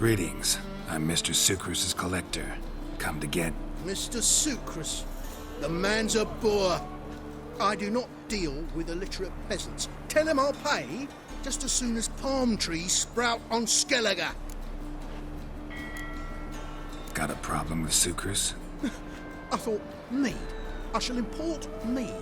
Greetings. I'm Mr. Sucrus's collector. Come to get... Mr. Sucrus, the man's a boor. I do not deal with illiterate peasants. Tell him I'll pay just as soon as palm trees sprout on Skellige. Got a problem with Sucrus? I thought, mead. I shall import mead.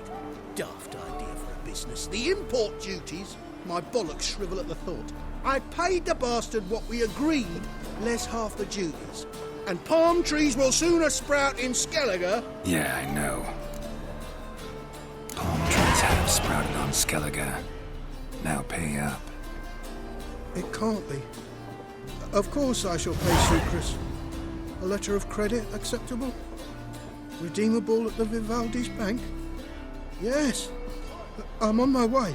Daft idea for a business. The import duties, my bollocks shrivel at the thought. I paid the bastard what we agreed, less half the duties. And palm trees will sooner sprout in Skellige. Yeah, I know. Palm trees have sprouted on Skellige. Now pay up. It can't be. Of course I shall pay Sucrus. A letter of credit acceptable? Redeemable at the Vivaldi's bank? Yes. I'm on my way.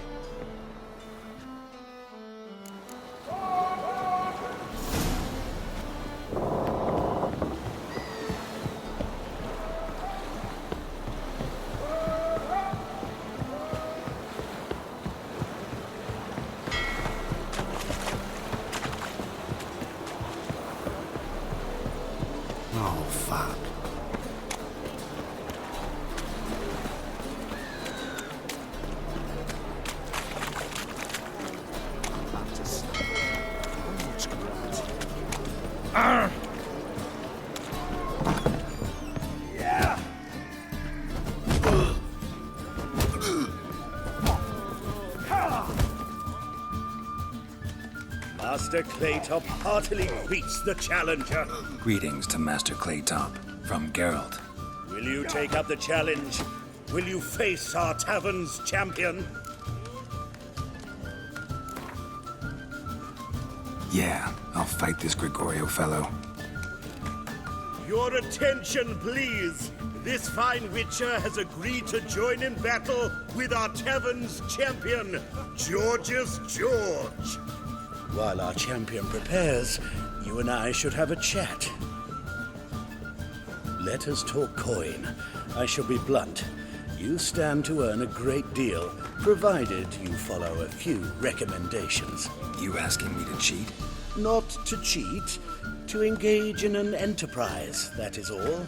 Oh, fuck. Master Claytop heartily greets the challenger. Greetings to Master Claytop from Geralt. Will you take up the challenge? Will you face our tavern's champion? Yeah, I'll fight this Gregorio fellow. Your attention, please. This fine witcher has agreed to join in battle with our tavern's champion, George's George. While our champion prepares, you and I should have a chat. Let us talk coin. I shall be blunt. You stand to earn a great deal, provided you follow a few recommendations. You asking me to cheat? Not to cheat, to engage in an enterprise, that is all.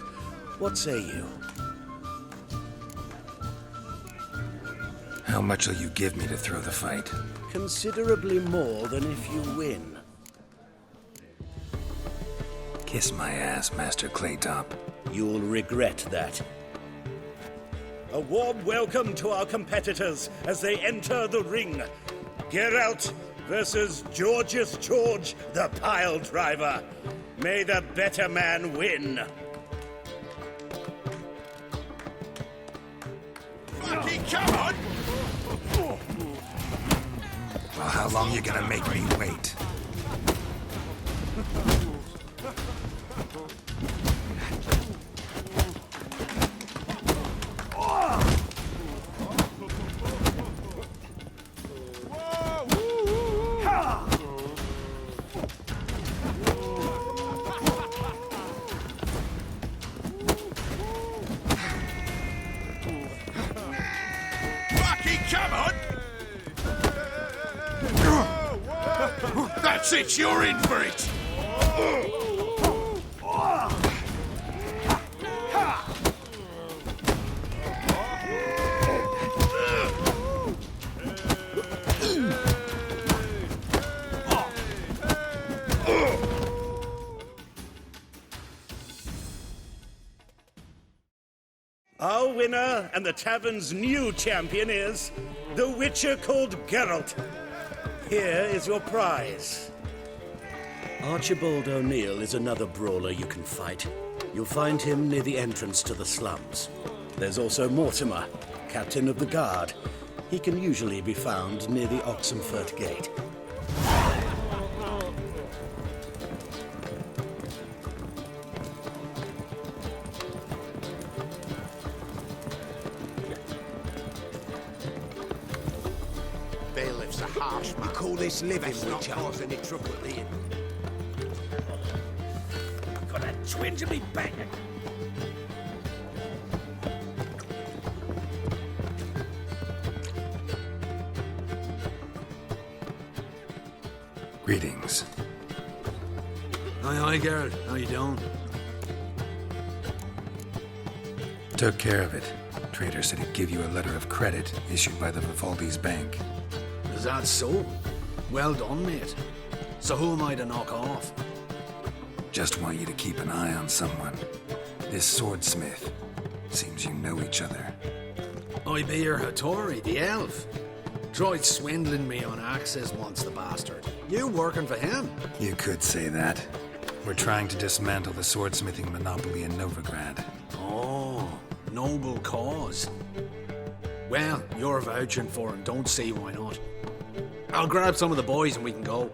What say you? How much will you give me to throw the fight? Considerably more than if you win. Kiss my ass, Master Claytop. You'll regret that. A warm welcome to our competitors as they enter the ring. Geralt versus George's George, the pile driver. May the better man win. Fucking come on! Well, how long you gonna make me wait? That's it, you're in for it! Our winner and the tavern's new champion is the witcher called Geralt. Here is your prize. Archibald O'Neill is another brawler you can fight. You'll find him near the entrance to the slums. There's also Mortimer, captain of the guard. He can usually be found near the Oxenfurt Gate. Bailiff's a harsh man. You call this living, That's not Witcher? causing any trouble at the inn. Got a twinge of me back. Greetings. Aye, girl. How you doing? Took care of it. Trader said he'd give you a letter of credit issued by the Vivaldi's bank. Is that so? Well done, mate. So who am I to knock off? Just want you to keep an eye on someone. This swordsmith. Seems you know each other. I be your Hattori, the elf. Tried swindling me on access once, the bastard. You working for him? You could say that. We're trying to dismantle the swordsmithing monopoly in Novigrad. Oh, noble cause. Well, you're vouching for him, don't see why not. I'll grab some of the boys and we can go.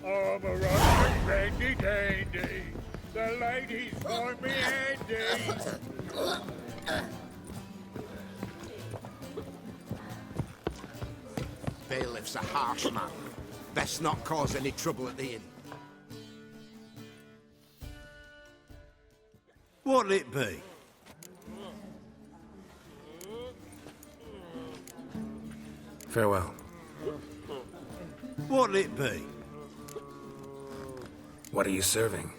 I'm a rockin' dandy dandy. The ladies find me handy. Bailiff's a harsh man. Best not cause any trouble at the inn. What'll it be? Farewell. What'll it be? What are you serving?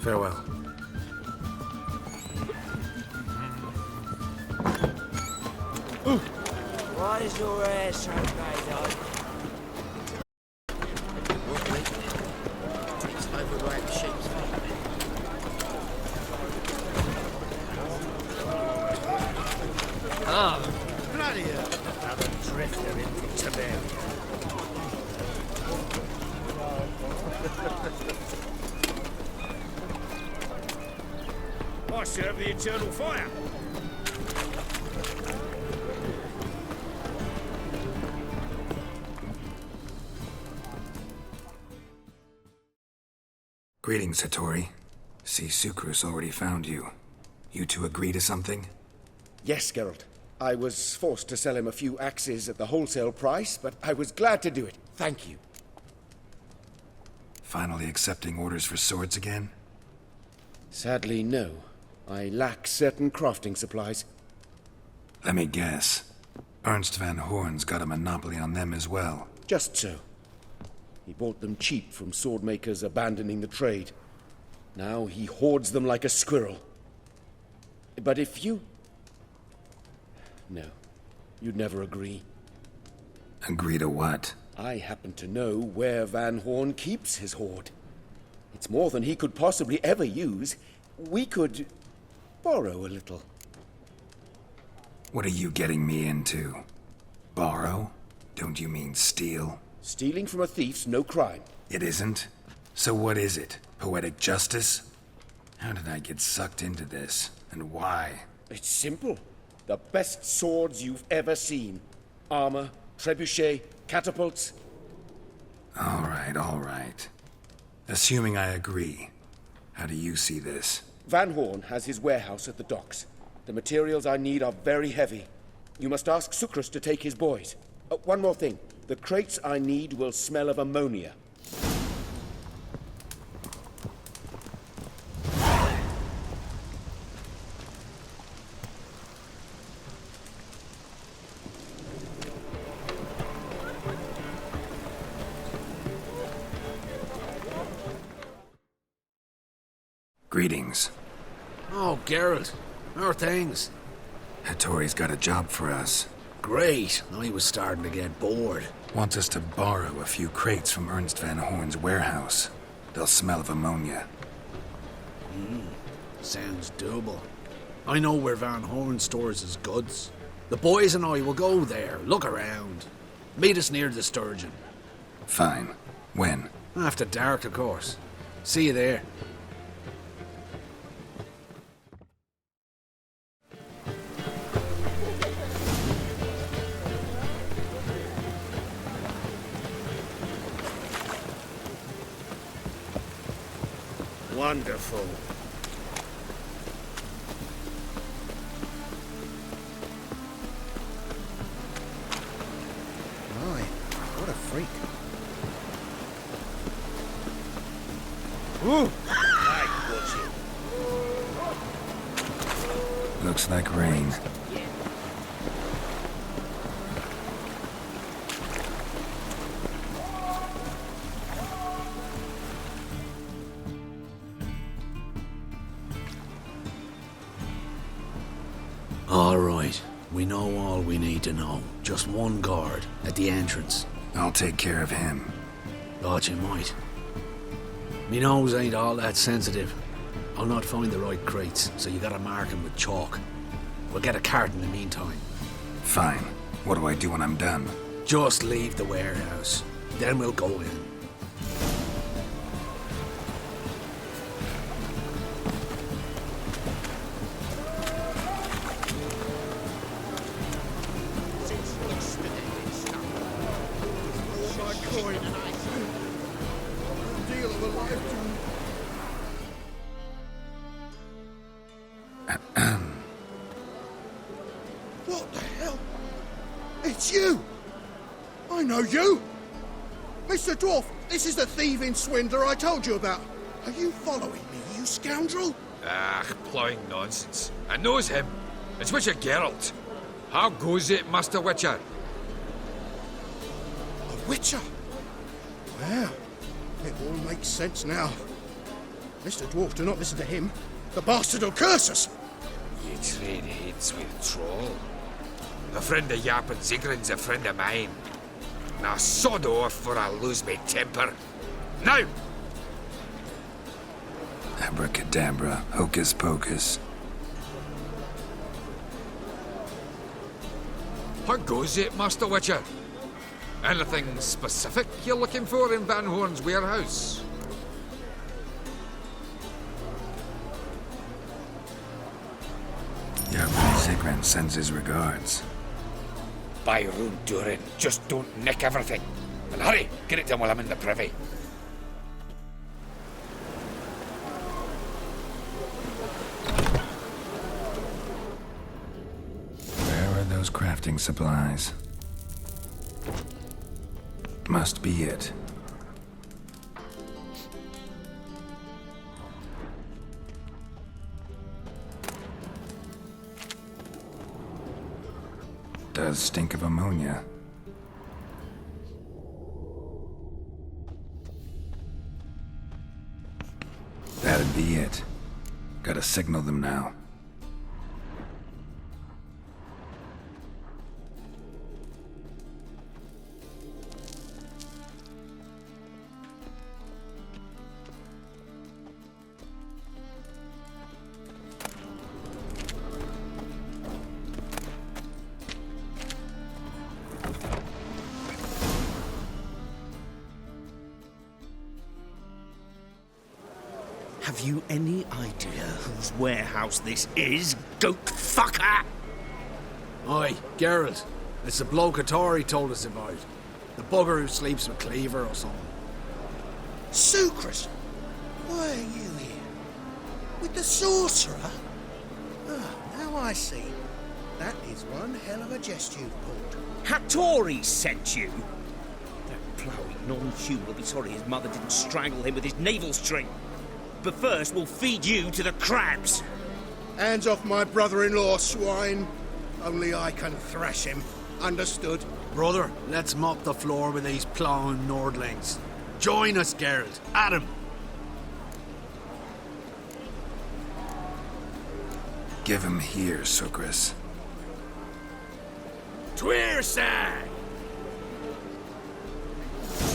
Farewell. Why is your hair so made up? It's overripe sheep's feet. Bloody hell. Another drifter in from Tiberias. I serve the eternal fire. Greetings, Hattori. See, Sukrus already found you. You two agree to something? Yes, Geralt. I was forced to sell him a few axes at the wholesale price, but I was glad to do it. Thank you. Finally accepting orders for swords again? Sadly, no. I lack certain crafting supplies. Let me guess. Ernst van Horn's got a monopoly on them as well. Just so. He bought them cheap from swordmakers abandoning the trade. Now he hoards them like a squirrel. But if you... No, you'd never agree. Agree to what? I happen to know where Van Horn keeps his hoard. It's more than he could possibly ever use. We could borrow a little. What are you getting me into? Borrow? Don't you mean steal? Stealing from a thief's no crime. It isn't? So what is it? Poetic justice? How did I get sucked into this? And why? It's simple. The best swords you've ever seen. Armor, trebuchet, catapults. All right. Assuming I agree, how do you see this? Van Horn has his warehouse at the docks. The materials I need are very heavy. You must ask Sukrus to take his boys. One more thing. The crates I need will smell of ammonia. Greetings. Oh, Geralt. How are things? Hattori's got a job for us. Great. I was starting to get bored. Wants us to borrow a few crates from Ernst van Horn's warehouse. They'll smell of ammonia. Sounds doable. I know where Van Horn stores his goods. The boys and I will go there, look around. Meet us near the Sturgeon. Fine. When? After dark, of course. See you there. Wonderful. My, what a freak. Looks like rain. All right. We know all we need to know. Just one guard at the entrance. I'll take care of him. Thought you might. Me nose ain't all that sensitive. I'll not find the right crates, so you gotta mark him with chalk. We'll get a cart in the meantime. Fine. What do I do when I'm done? Just leave the warehouse. Then we'll go in. What the hell? It's you! I know you! Mr. Dwarf, this is the thieving swindler I told you about. Are you following me, you scoundrel? Ah, ploughing nonsense. I knows him. It's Witcher Geralt. How goes it, Master Witcher? A witcher? Well, it all makes sense now. Mr. Dwarf, do not listen to him. The bastard will curse us. You trade heads with troll. A friend of Yap and Zigrin's a friend of mine. Now sod off for I lose my temper. Now! Abracadabra, hocus pocus. How goes it, Master Witcher? Anything specific you're looking for in Van Horn's warehouse? Yap and Zigrin sends his regards. By Rune Durin, just don't nick everything. And hurry, get it done while I'm in the privy. Where are those crafting supplies? Must be it. Does stink of ammonia. That'd be it. Gotta signal them now. Have you any idea whose warehouse this is, goat fucker? Oi, Geralt. It's the bloke Atari told us about. The bugger who sleeps with Cleaver or something. Sucrus! Why are you here? With the sorcerer? Ah, now I see. That is one hell of a jest you've pulled. Hattori sent you? That ploughing non-human will be sorry his mother didn't strangle him with his navel string. But first, we'll feed you to the crabs. Hands off my brother-in-law, swine. Only I can thrash him. Understood? Brother, let's mop the floor with these ploughing Nordlings. Join us, Geralt. At him. Give him here, Sucrus. Tweerside!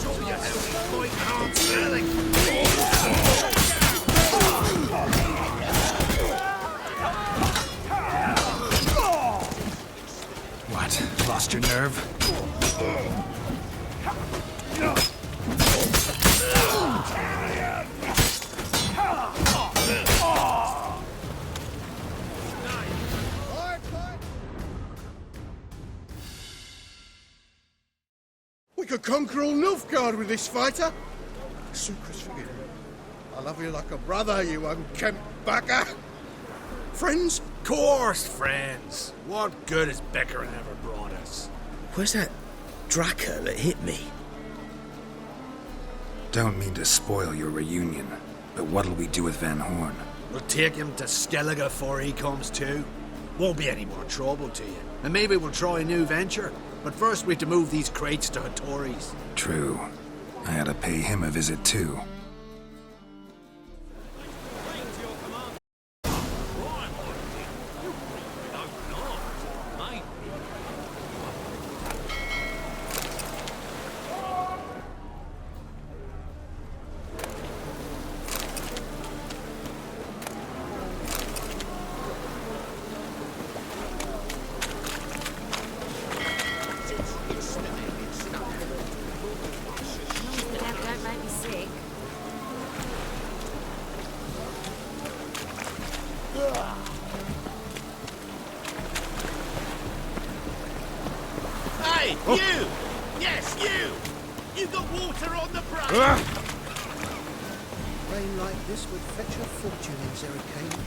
Show you how we fight hard selling. What? Lost your nerve? We could conquer all Nilfgaard with this fighter. Sucrus, forgive me. I love you like a brother, you unkempt bugger. Friends? Course, friends. What good has bickering ever brought us? Where's that Draka that hit me? Don't mean to spoil your reunion, But what'll we do with Van Horn? We'll take him to Skellige before he comes to. Won't be any more trouble to you. And maybe we'll try a new venture. But first we have to move these crates to Hattori's. True. I had to pay him a visit too. That might be sick. Hey, you! Yes, you! You got water on the brain! Rain like this would fetch a fortune in Zerrikane.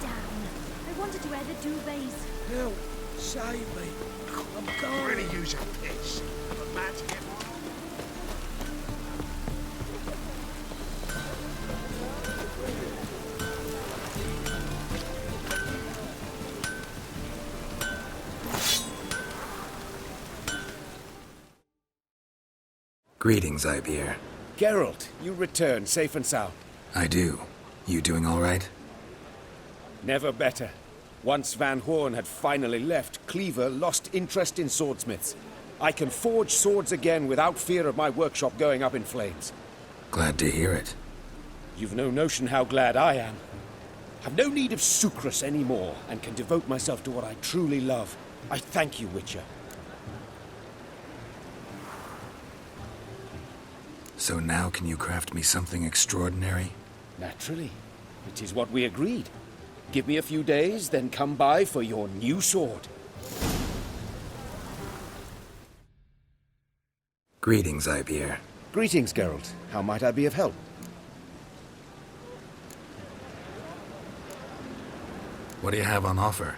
Damn. I wanted to wear the duvets. Help! Save me! I'm going. Really use a piss. I'm about to get Greetings, Ibeer. Geralt, you return safe and sound. I do. You doing all right? Never better. Once Van Horn had finally left, Cleaver lost interest in swordsmiths. I can forge swords again without fear of my workshop going up in flames. Glad to hear it. You've no notion how glad I am. I've no need of sucrus anymore, and can devote myself to what I truly love. I thank you, Witcher. So now can you craft me something extraordinary? Naturally. It is what we agreed. Give me a few days, then come by for your new sword. Greetings, Ibeer. Greetings, Geralt. How might I be of help? What do you have on offer?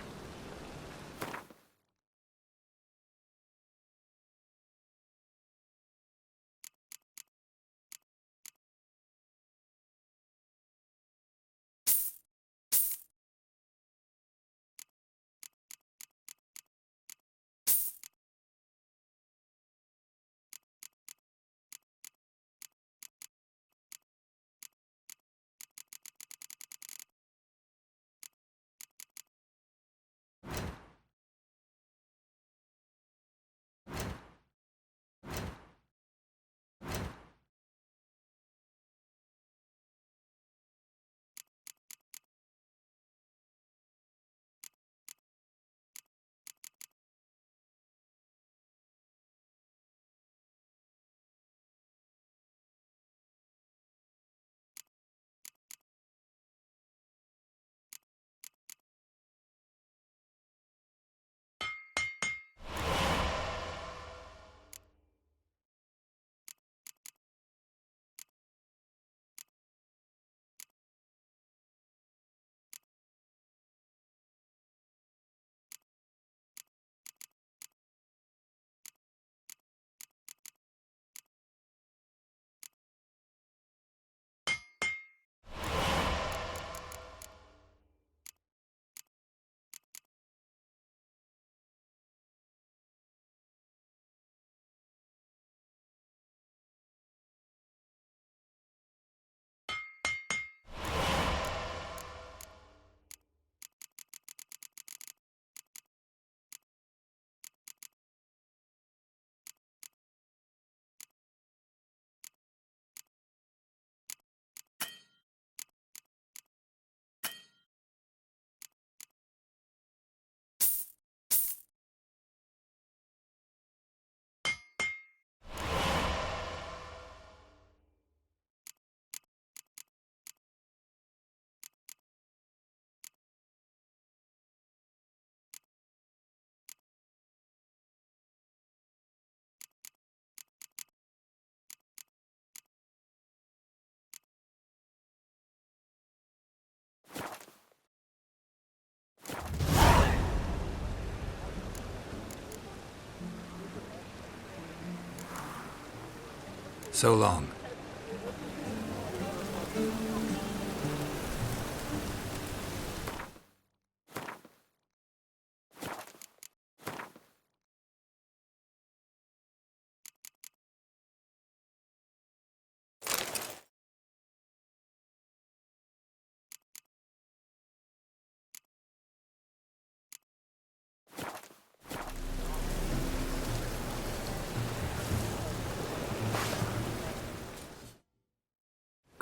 So long.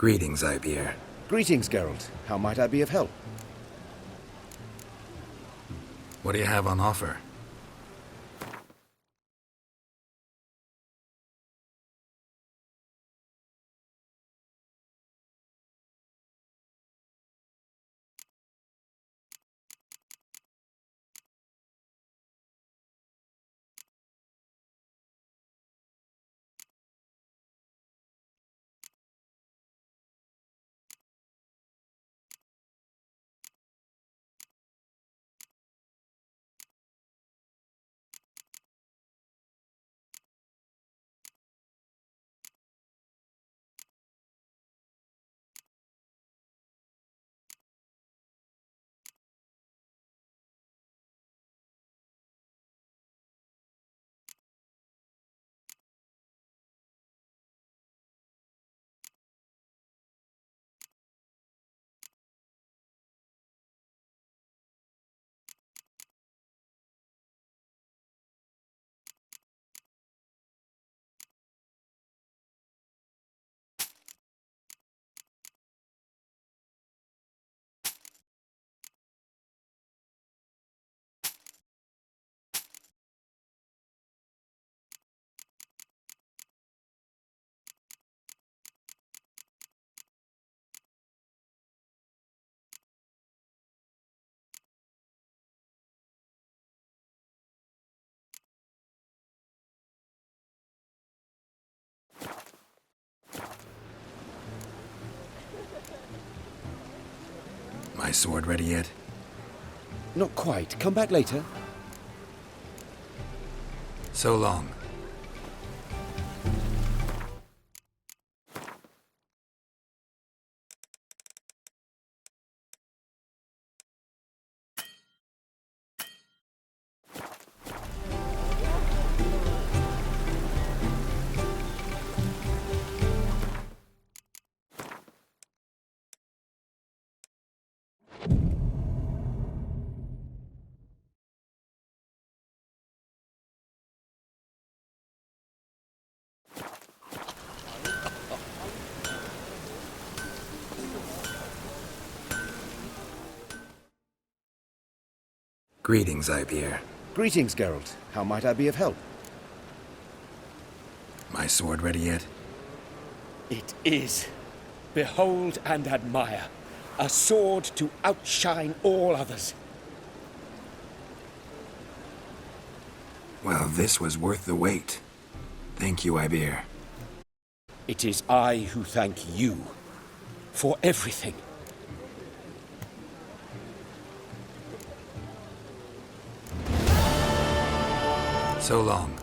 Greetings, Ibeer. Greetings, Geralt. How might I be of help? What do you have on offer? My sword ready yet? Not quite. Come back later. So long. Greetings, Ibeer. Greetings, Geralt. How might I be of help? My sword ready yet? It is. Behold and admire. A sword to outshine all others. Well, this was worth the wait. Thank you, Ibeer. It is I who thank you for everything. So long.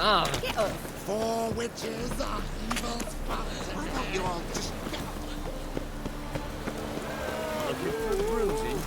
Get off. Four witches are evil spirits. Why don't you all just get Looking for bruising?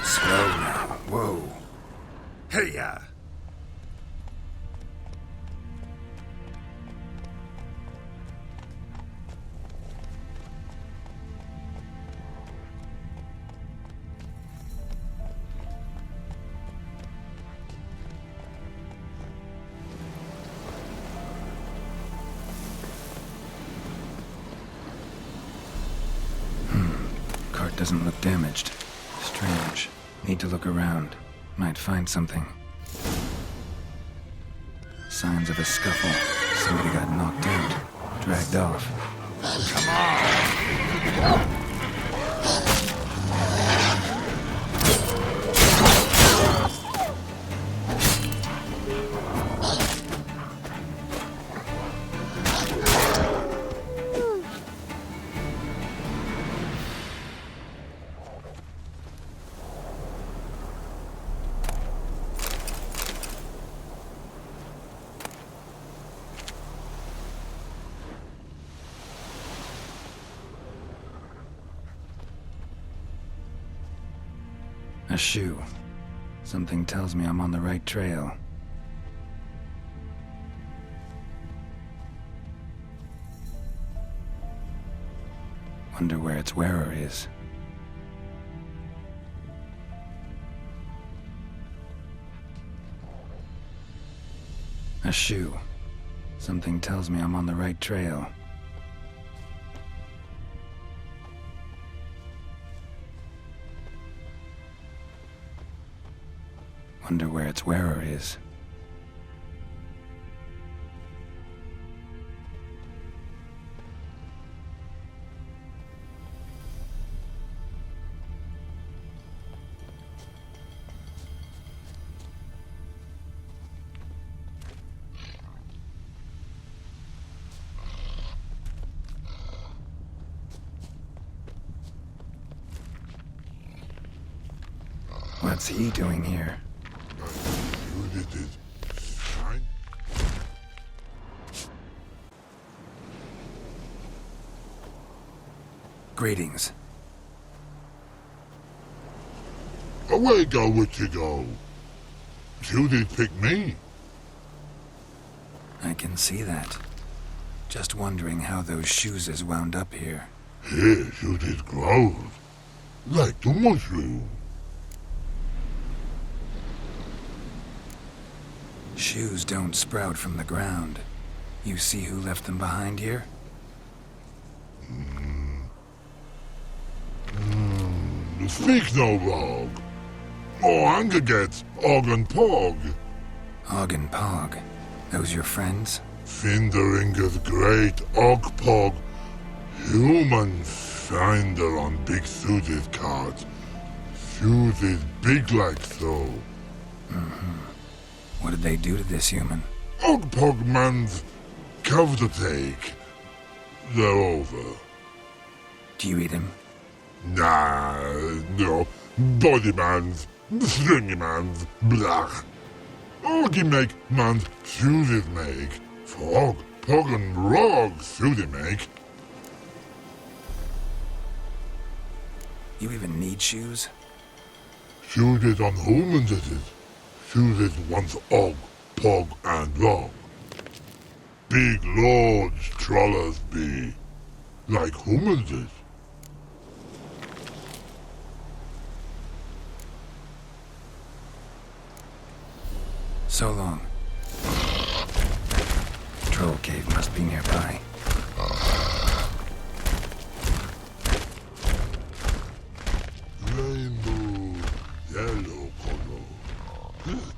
Slow now. Whoa. Hey-ya! Cart doesn't look damaged. Strange. Need to look around. Might find something. Signs of a scuffle. Somebody got knocked out. Dragged off. A shoe. Something tells me I'm on the right trail. Wonder where its wearer is. A shoe. Something tells me I'm on the right trail. Wonder where its wearer is. What's he doing here? You did it. Fine. Greetings. Away go, witchy go. You did pick me. I can see that. Just wondering how those shoes is wound up here. Yes, you did grow. Like the mushroom. Shoes don't sprout from the ground. You see who left them behind here? Speak no wrong. Oh, anger gets Og and Pog. Og and Pog. Those your friends? Finderinger's great Og Pog. Human finder on big suited cards. Suited big like so. What did they do to this human? Og Pog man's cover to take. They're over. Do you eat him? Nah, no. Body man's, stringy man's, blach. Oggy make man's suited make. Frog, Pog and Rog suited make. You even need shoes? Suited on humans it is. chooses one's Og, Pog, and Log. Big lords trollers be, like humans is. So long. Troll cave must be nearby. Rainbow, yellow color, pretty.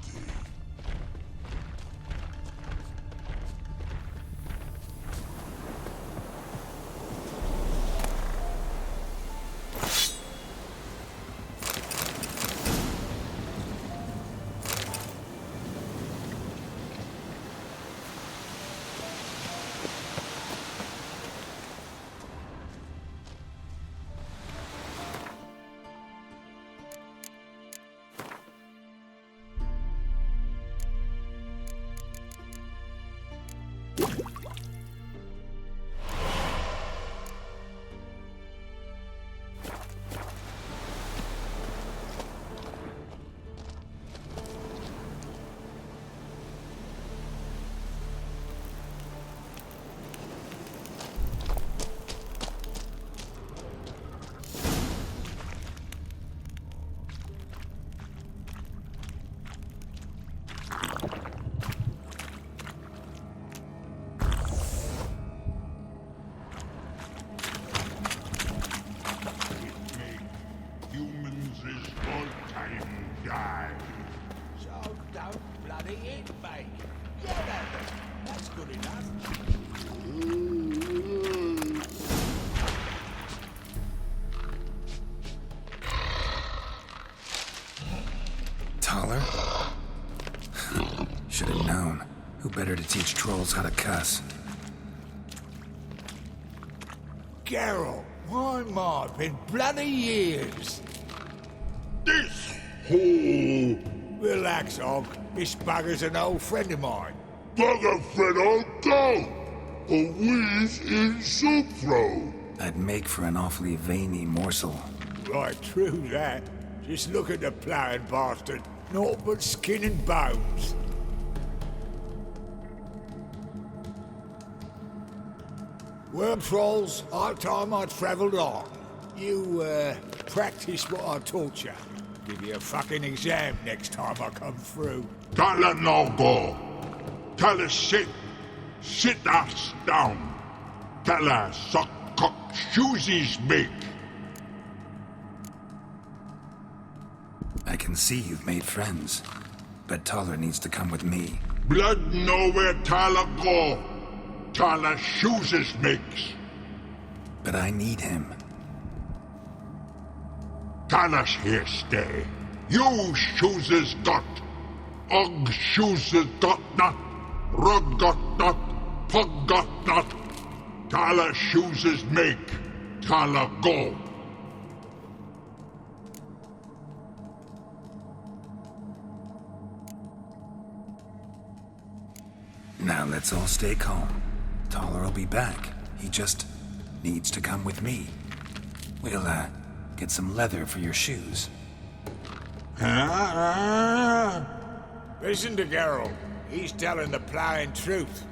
Humans is all time die. So don't bloody hit me. Yeah, that's good enough. Taller? Should have known. Who better to teach trolls how to cuss? Geralt, my my, been bloody years. This hole. Relax, Og. This bugger's an old friend of mine. Bugger friend I'll go. A whiz in soup throw. I'd make for an awfully veiny morsel. Right, true that. Just look at the ploughing bastard. Naught but skin and bones. Well, trolls, high time I travelled on. You, practice what I taught you. Give you a fucking exam next time I come through. Tell her no go. Tell her sit. Sit ass down. Tell her suck cock shoesies make. I can see you've made friends, but Taller needs to come with me. Blood know where Tyler go. Tyler shoeses makes. But I need him. Tyler's here stay. You shoeses got. Og shoeses got not. Rug got not. Pug got not. Tyler shoeses make. Tyler go. Now let's all stay calm. Taller will be back. He just needs to come with me. We'll, get some leather for your shoes. Listen to Geralt. He's telling the ploughing truth.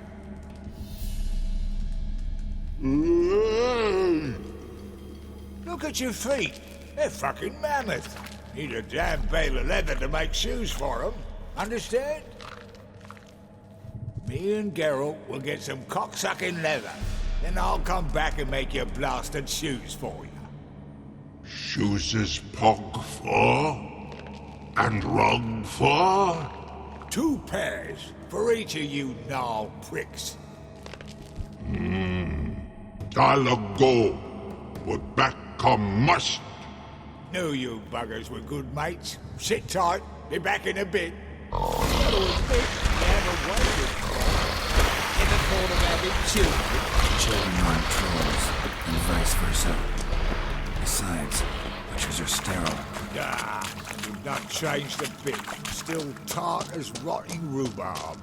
Look at your feet. They're fucking mammoth. Need a damn bale of leather to make shoes for them. Understand? Me and Geralt will get some cocksucking leather. Then I'll come back and make your blasted shoes for you. Shoeses pug for? And rug for? 2 pairs for each of you gnarled pricks. Tyler go. But back come must. Knew you buggers were good mates. Sit tight. Be back in a bit. Gotta admit, you haven't waited for. Never thought of having children. Children aren't trolls, and vice versa. Besides, butchers are sterile. Ah, you've not changed a bit. Still tart as rotting rhubarb.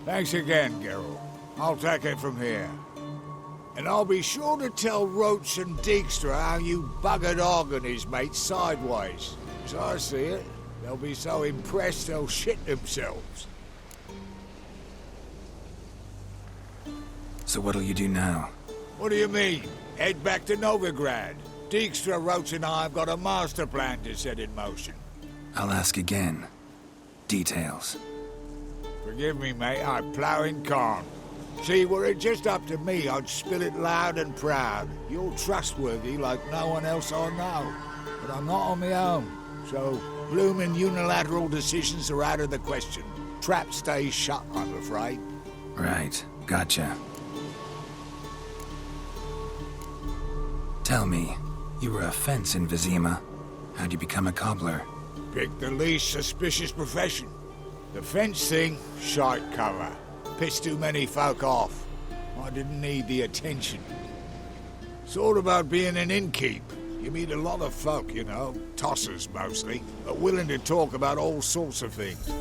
Thanks again, Geralt. I'll take it from here. And I'll be sure to tell Roach and Dijkstra how you buggered Og and his mates sideways. As I see it, they'll be so impressed they'll shit themselves. So what'll you do now? What do you mean? Head back to Novigrad. Dijkstra, Roach and I have got a master plan to set in motion. I'll ask again. Details. Forgive me, mate, I plough in calm. See, were it just up to me, I'd spill it loud and proud. You're trustworthy like no one else I know. But I'm not on my own, so bloomin' unilateral decisions are out of the question. Trap stays shut, I'm afraid. Right, gotcha. Tell me, you were a fence in Vizima. How'd you become a cobbler? Pick the least suspicious profession. The fence thing, shite cover. Pissed too many folk off. I didn't need the attention. It's all about being an innkeep. You meet a lot of folk, you know, tossers mostly, but willing to talk about all sorts of things.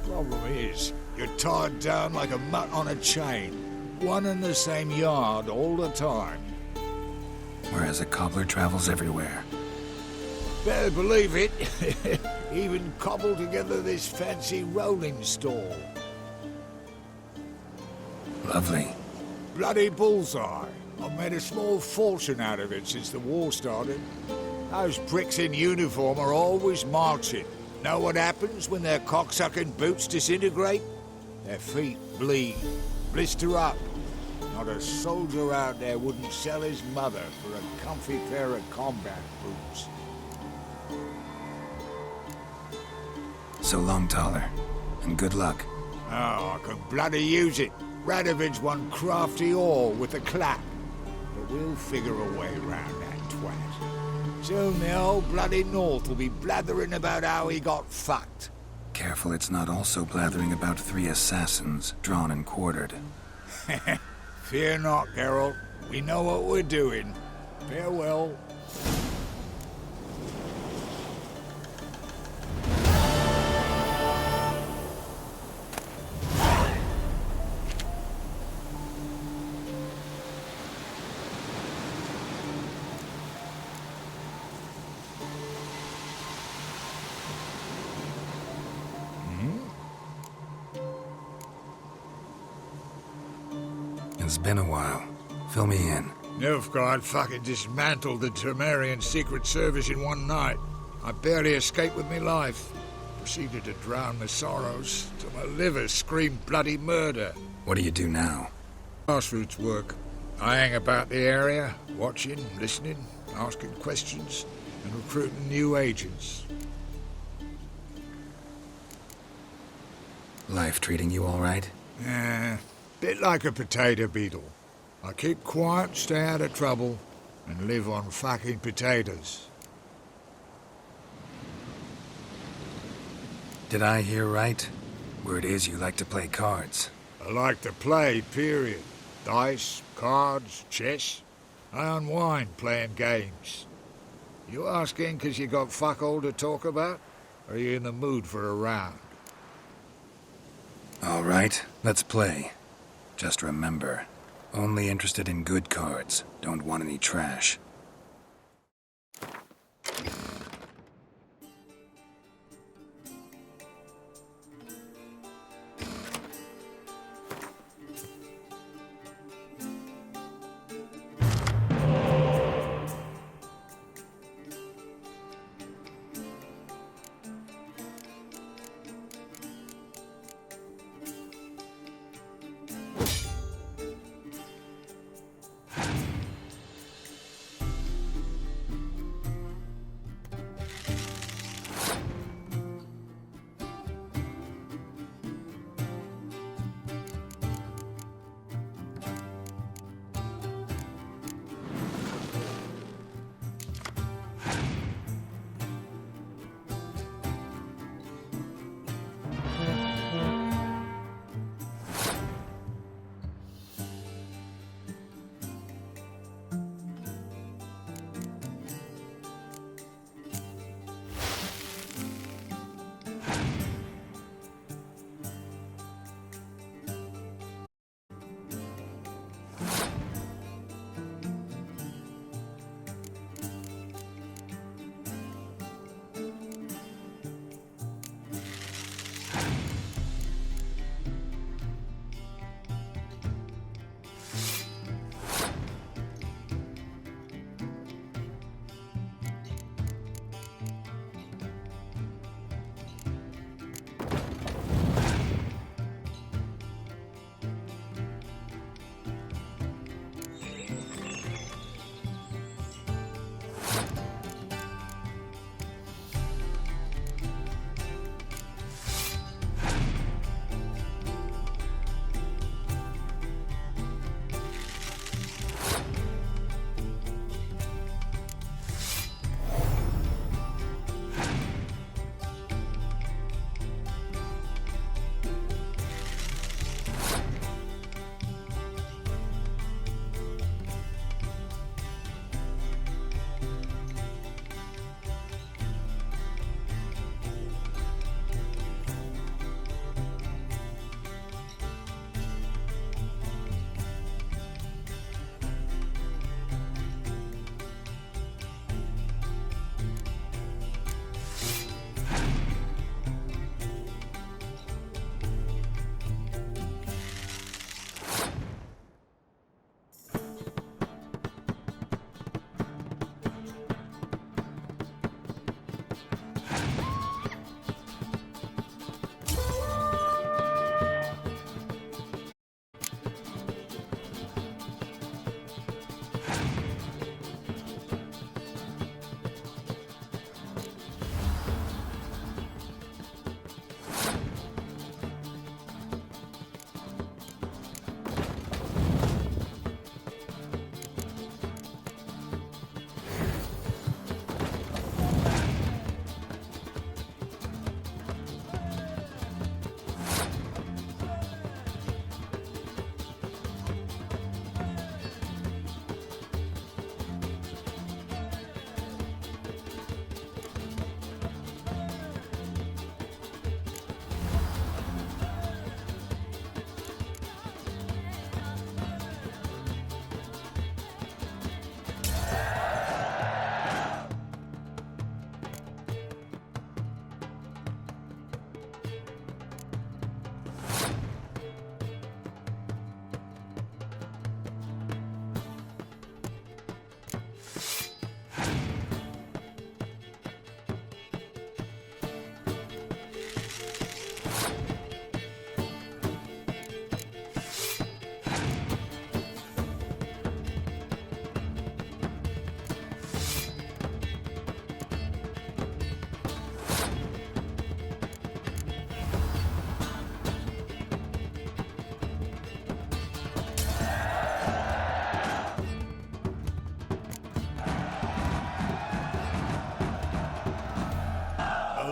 Problem is, you're tied down like a mutt on a chain. One and the same yard all the time. Whereas a cobbler travels everywhere. Better believe it. Even cobbled together this fancy rolling stall. Lovely. Bloody bullseye. I've made a small fortune out of it since the war started. Those pricks in uniform are always marching. Know what happens when their cocksucking boots disintegrate? Their feet bleed, blister up. Not a soldier out there wouldn't sell his mother for a comfy pair of combat boots. So long, Taller. And good luck. Oh, I can bloody use it. Radovid's one crafty ore with a clap. But we'll figure a way round that twat. Soon the old bloody North will be blathering about how he got fucked. Careful it's not also blathering about 3 assassins, drawn and quartered. Fear not, Geralt. We know what we're doing. Farewell. It's been a while. Fill me in. Nilfgaard fucking dismantled the Temerian Secret Service in one night. I barely escaped with my life. Proceeded to drown my sorrows till my liver screamed bloody murder. What do you do now? Grassroots work. I hang about the area, watching, listening, asking questions, and recruiting new agents. Life treating you all right? Bit like a potato beetle. I keep quiet, stay out of trouble, and live on fucking potatoes. Did I hear right? Word is you like to play cards. I like to play, period. Dice, cards, chess. I unwind playing games. You asking 'cause you got fuck all to talk about? Or are you in the mood for a round? All right, let's play. Just remember, only interested in good cards. Don't want any trash.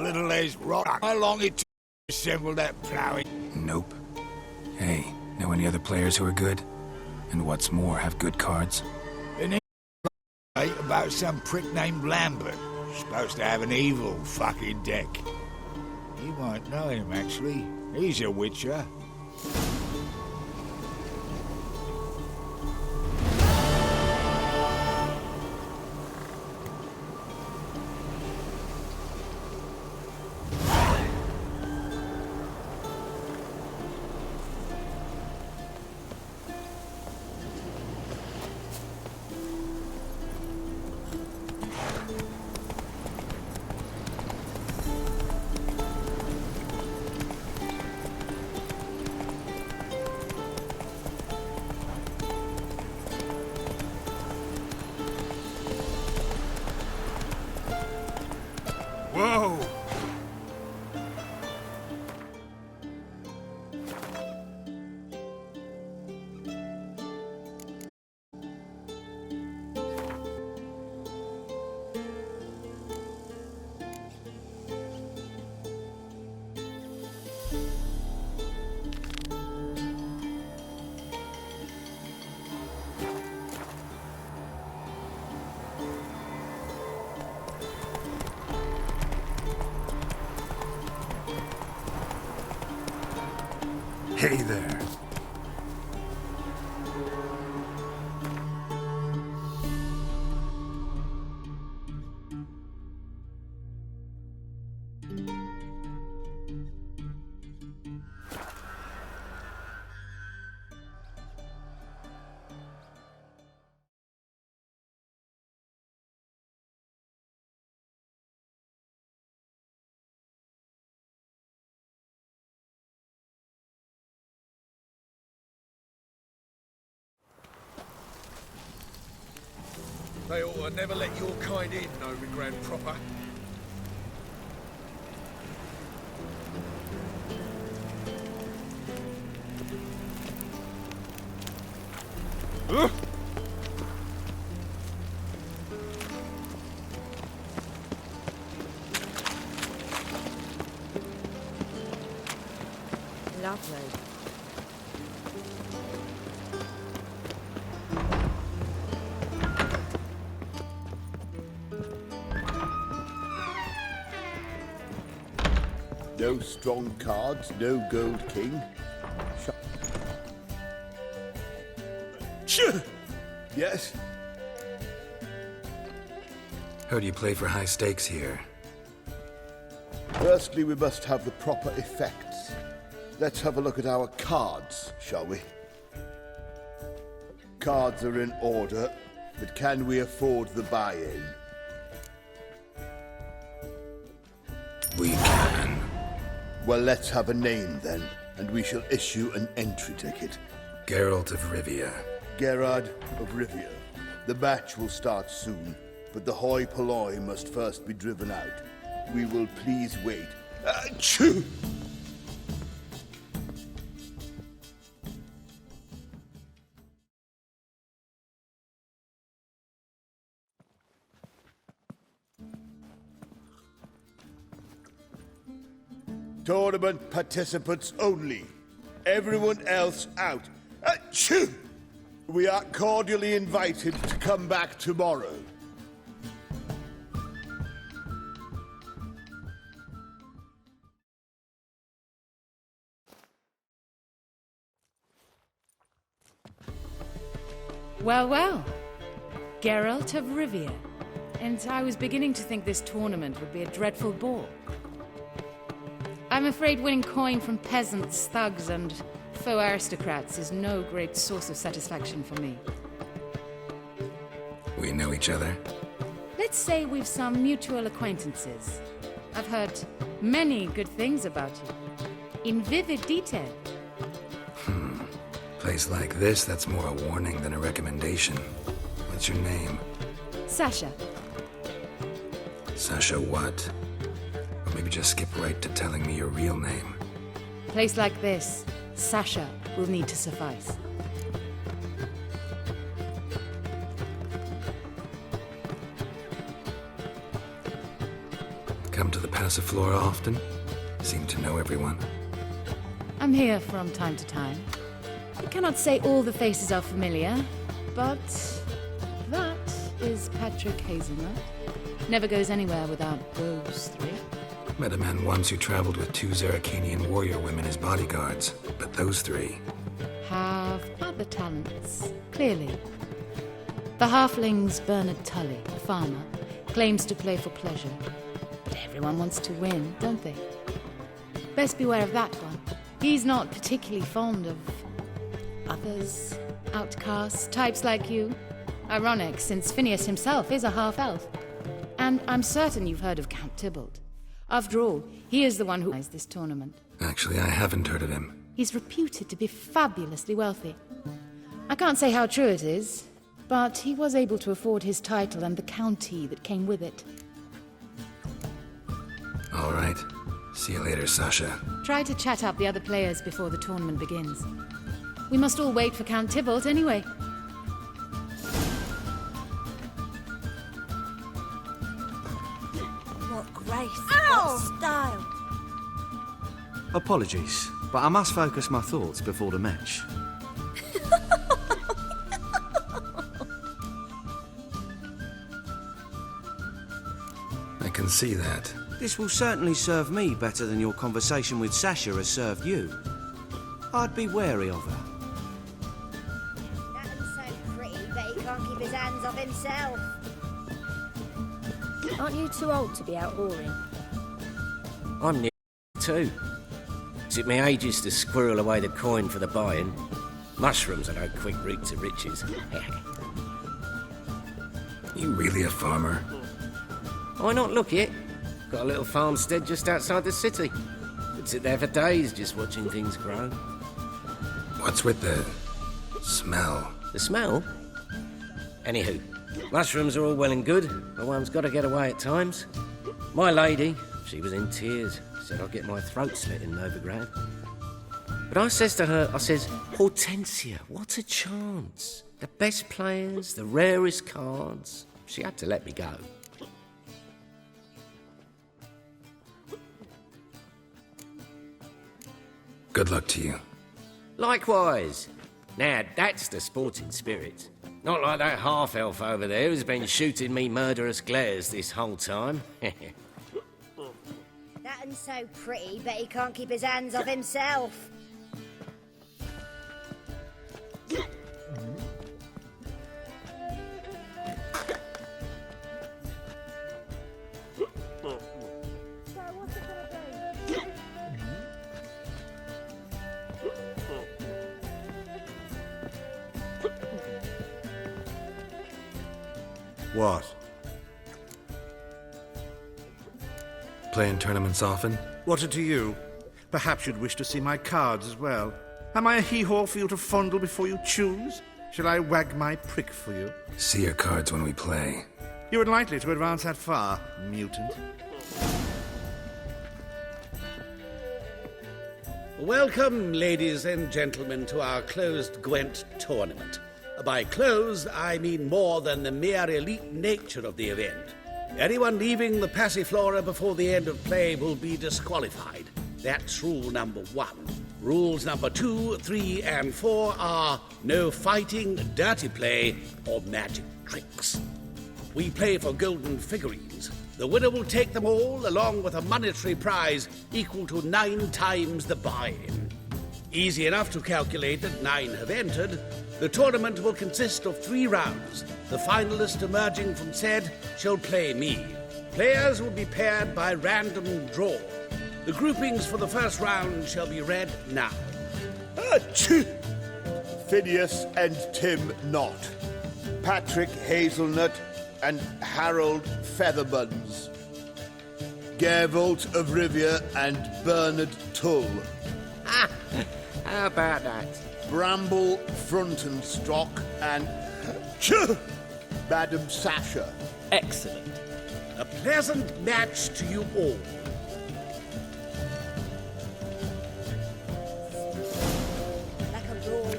little as rock. How long it took to assemble that ploughing? Nope. Hey, know any other players who are good? And what's more, have good cards? An about some prick named Lambert. Supposed to have an evil fucking deck. You might know him, actually. He's a witcher. Whoa! Hey there. They ought to never let your kind in, no regret proper. Lovely. No strong cards, no gold king. Yes? Heard you play for high stakes here. Firstly, we must have the proper effects. Let's have a look at our cards, shall we? Cards are in order, but can we afford the buy-in? We can. Well, let's have a name then, and we shall issue an entry ticket. Geralt of Rivia. Gerard of Rivia. The match will start soon, but the hoi polloi must first be driven out. We will please wait. Achoo! Tournament participants only. Everyone else out. Achoo! We are cordially invited to come back tomorrow. Well, well. Geralt of Rivia. And I was beginning to think this tournament would be a dreadful bore. I'm afraid winning coin from peasants, thugs, and faux aristocrats is no great source of satisfaction for me. We know each other? Let's say we've some mutual acquaintances. I've heard many good things about you. In vivid detail. Place like this, that's more a warning than a recommendation. What's your name? Sasha. Sasha what? Or maybe just skip right to telling me your real name. Place like this, Sasha will need to suffice. come to the Passiflora often? Seem to know everyone. I'm here from time to time. I cannot say all the faces are familiar, but that is Patrick Hazelnut. Never goes anywhere without those three. Met a man once who traveled with 2 Zeracanian warrior women as bodyguards, but those 3... have other talents, clearly. The halfling's Bernard Tully, a farmer, claims to play for pleasure. But everyone wants to win, don't they? Best beware of that one. He's not particularly fond of others, outcasts, types like you. Ironic, since Phineas himself is a half-elf. And I'm certain you've heard of Count Tybalt. After all, he is the one who organized this tournament. Actually, I haven't heard of him. He's reputed to be fabulously wealthy. I can't say how true it is, but he was able to afford his title and the county that came with it. All right. See you later, Sasha. Try to chat up the other players before the tournament begins. We must all wait for Count Tybalt anyway. What grace, what style. Apologies, but I must focus my thoughts before the match. I can see that. This will certainly serve me better than your conversation with Sasha has served you. I'd be wary of her. That one's so pretty, but he can't keep his hands off himself. Aren't you too old to be out whoring? I'm near too. Took me ages to squirrel away the coin for the buy-in. Mushrooms are no quick route to riches. You really a farmer? Why not look it? Got a little farmstead just outside the city. Could sit there for days just watching things grow. What's with the smell? The smell? Anywho, mushrooms are all well and good, but one's got to get away at times. My lady, she was in tears, said I'd get my throat slit in Novigrad. But I says to her, Hortensia, what a chance. The best players, the rarest cards. She had to let me go. Good luck to you. Likewise. Now, that's the sporting spirit. Not like that half-elf over there who's been shooting me murderous glares this whole time. That one's so pretty, but he can't keep his hands off himself. What? Playing tournaments often? What to you? Perhaps you'd wish to see my cards as well. Am I a hee-haw for you to fondle before you choose? Shall I wag my prick for you? See your cards when we play. You unlikely to advance that far, mutant. Welcome, ladies and gentlemen, to our closed Gwent tournament. By closed, I mean more than the mere elite nature of the event. Anyone leaving the Passiflora before the end of play will be disqualified. That's rule number 1. Rules number 2, 3, and 4 are no fighting, dirty play, or magic tricks. We play for golden figurines. The winner will take them all, along with a monetary prize equal to 9 times the buy-in. Easy enough to calculate that 9 have entered. The tournament will consist of 3 rounds. The finalist emerging from said shall play me. Players will be paired by random draw. The groupings for the first round shall be read now. Phineas and Tim Knott. Patrick Hazelnut and Harold Featherbuns. Gervolt of Rivia and Bernard Tull. How about that? Bramble Frontenstock and Madam Sasha. Excellent. A pleasant match to you all. Like a raw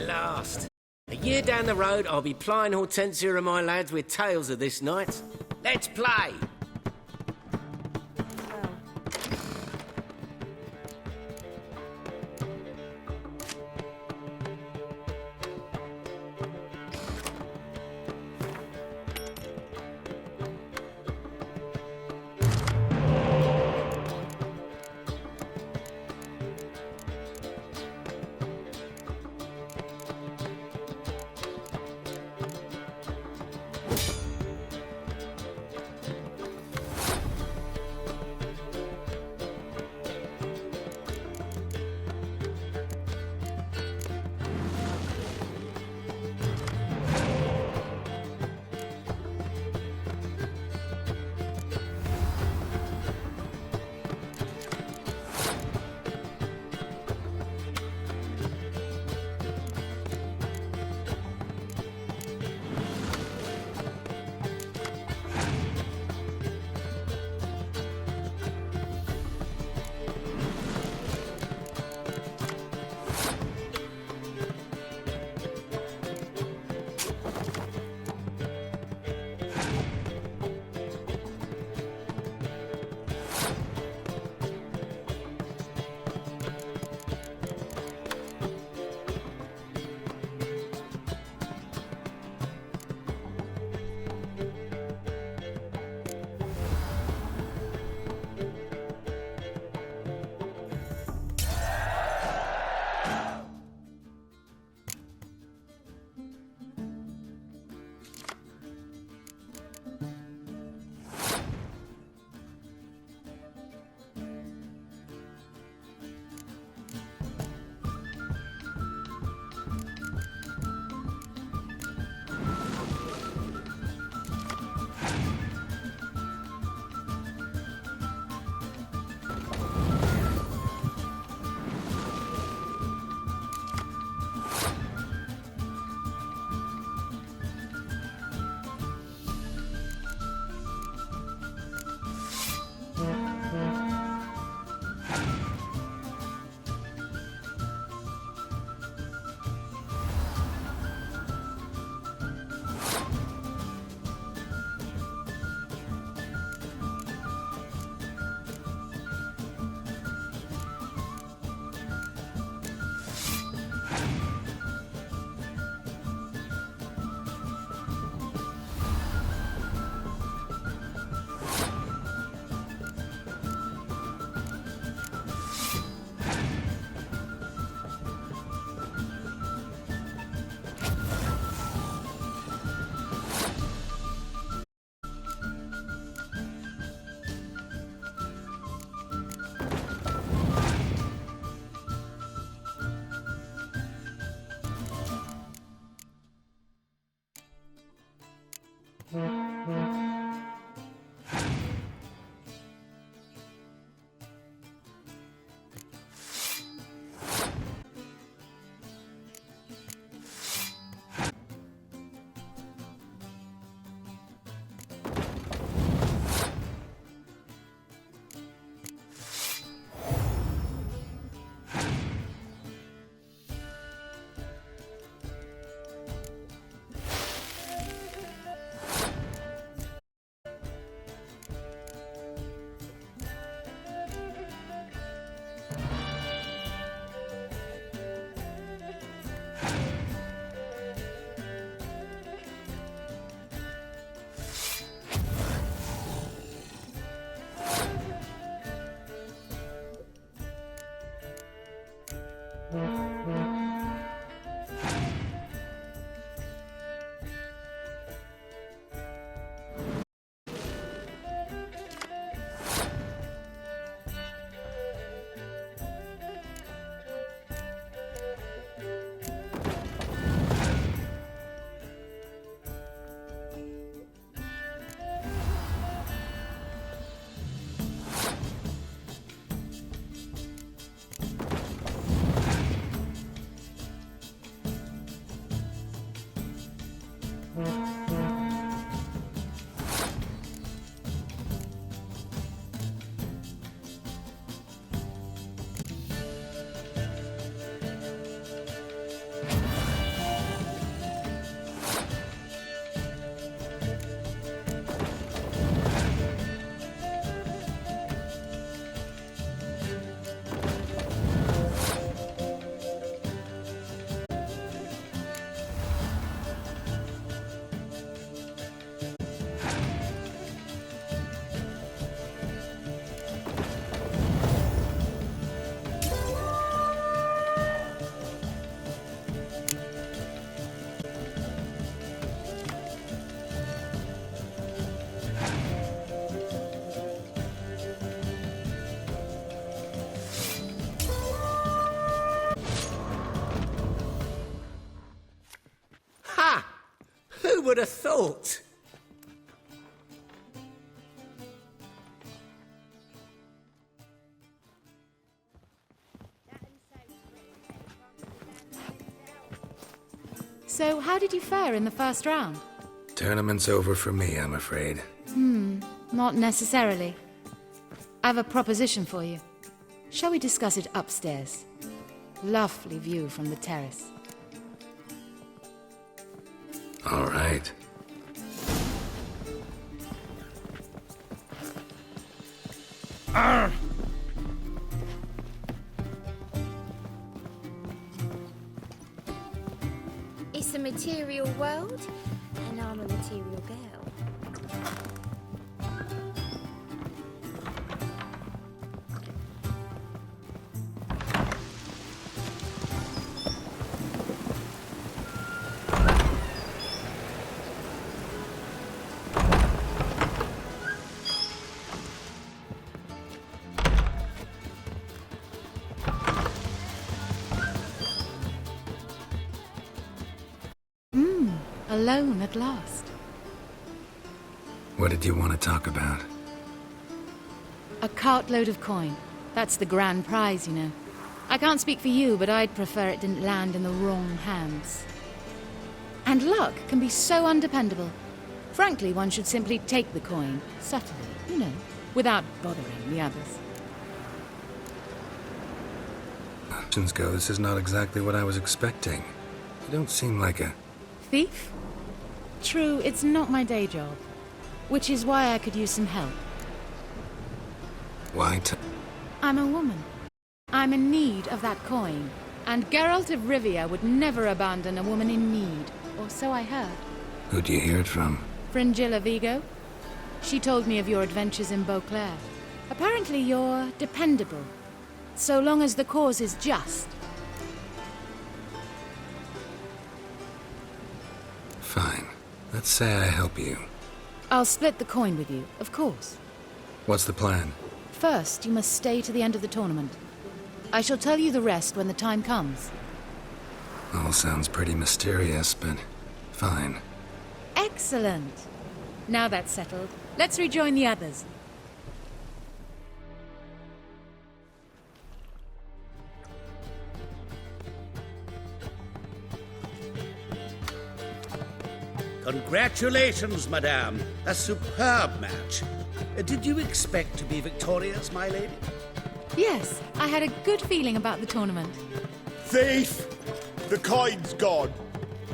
Last. A year here down the road, I'll be plying Hortensia and my lads with tales of this night. Let's play! Who would have thought? So, how did you fare in the first round? Tournament's over for me, I'm afraid. Not necessarily. I have a proposition for you. Shall we discuss it upstairs? Lovely view from the terrace. All right. It's a material world, and I'm a material girl. Alone at last. What did you want to talk about? A cartload of coin. That's the grand prize, you know. I can't speak for you, but I'd prefer it didn't land in the wrong hands. And luck can be so undependable. Frankly, one should simply take the coin, subtly, you know, without bothering the others. Options go, this is not exactly what I was expecting. You don't seem like a... Thief? True, it's not my day job. Which is why I could use some help. Why I'm a woman. I'm in need of that coin. And Geralt of Rivia would never abandon a woman in need. Or so I heard. Who'd you hear it from? Fringilla Vigo. She told me of your adventures in Beauclair. Apparently you're dependable. So long as the cause is just. Fine. Let's say I help you. I'll split the coin with you, of course. What's the plan? First, you must stay to the end of the tournament. I shall tell you the rest when the time comes. All sounds pretty mysterious, but fine. Excellent. Now that's settled, let's rejoin the others. Congratulations, madame. A superb match. Did you expect to be victorious, my lady? Yes, I had a good feeling about the tournament. Thief! The coin's gone.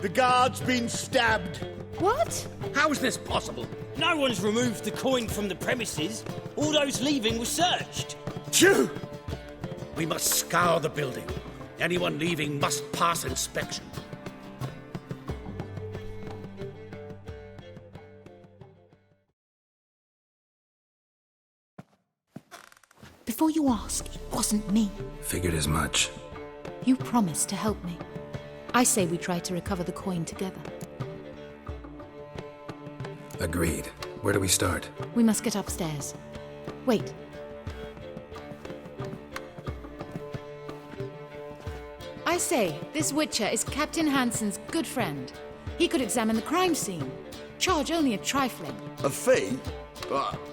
The guard's been stabbed. What? How is this possible? No one's removed the coin from the premises. All those leaving were searched. Phew! We must scour the building. Anyone leaving must pass inspection. Before you ask, it wasn't me. Figured as much. You promised to help me. I say we try to recover the coin together. Agreed. Where do we start? We must get upstairs. Wait. I say, this Witcher is Captain Hansen's good friend. He could examine the crime scene. Charge only a trifling. A fee?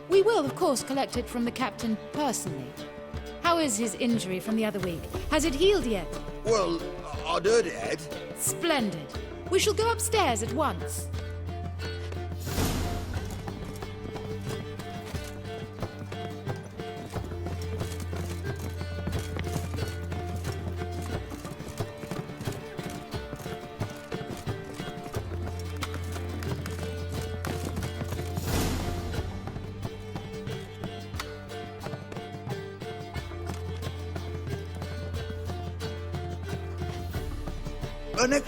We will, of course, collect it from the captain personally. How is his injury from the other week? Has it healed yet? Well, I'd heard it had. Splendid. We shall go upstairs at once.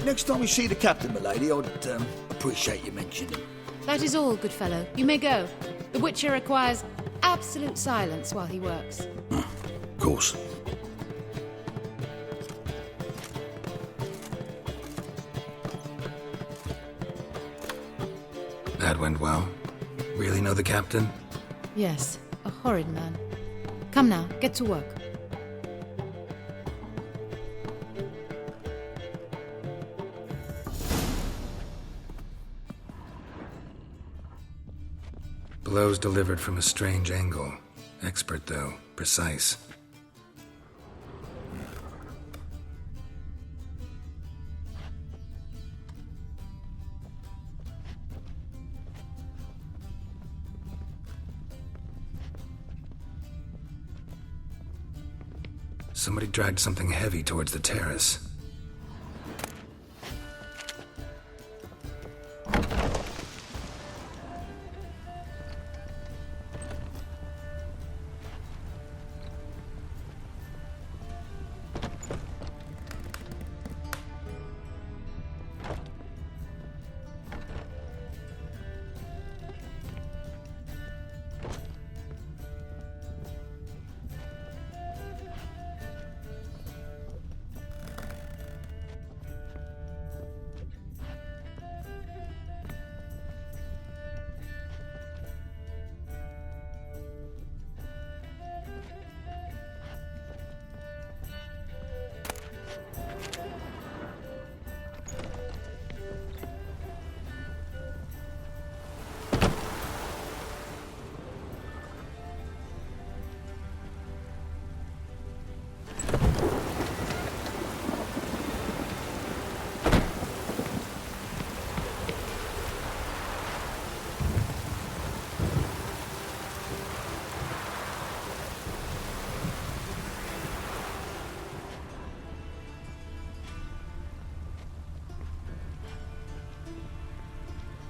Next time you see the captain, my lady, I'd appreciate you mentioning him. That is all, good fellow. You may go. The Witcher requires absolute silence while he works. Of course. That went well. Really know the captain? Yes, a horrid man. Come now, get to work. Blows delivered from a strange angle. Expert, though. Precise. Somebody dragged something heavy towards the terrace.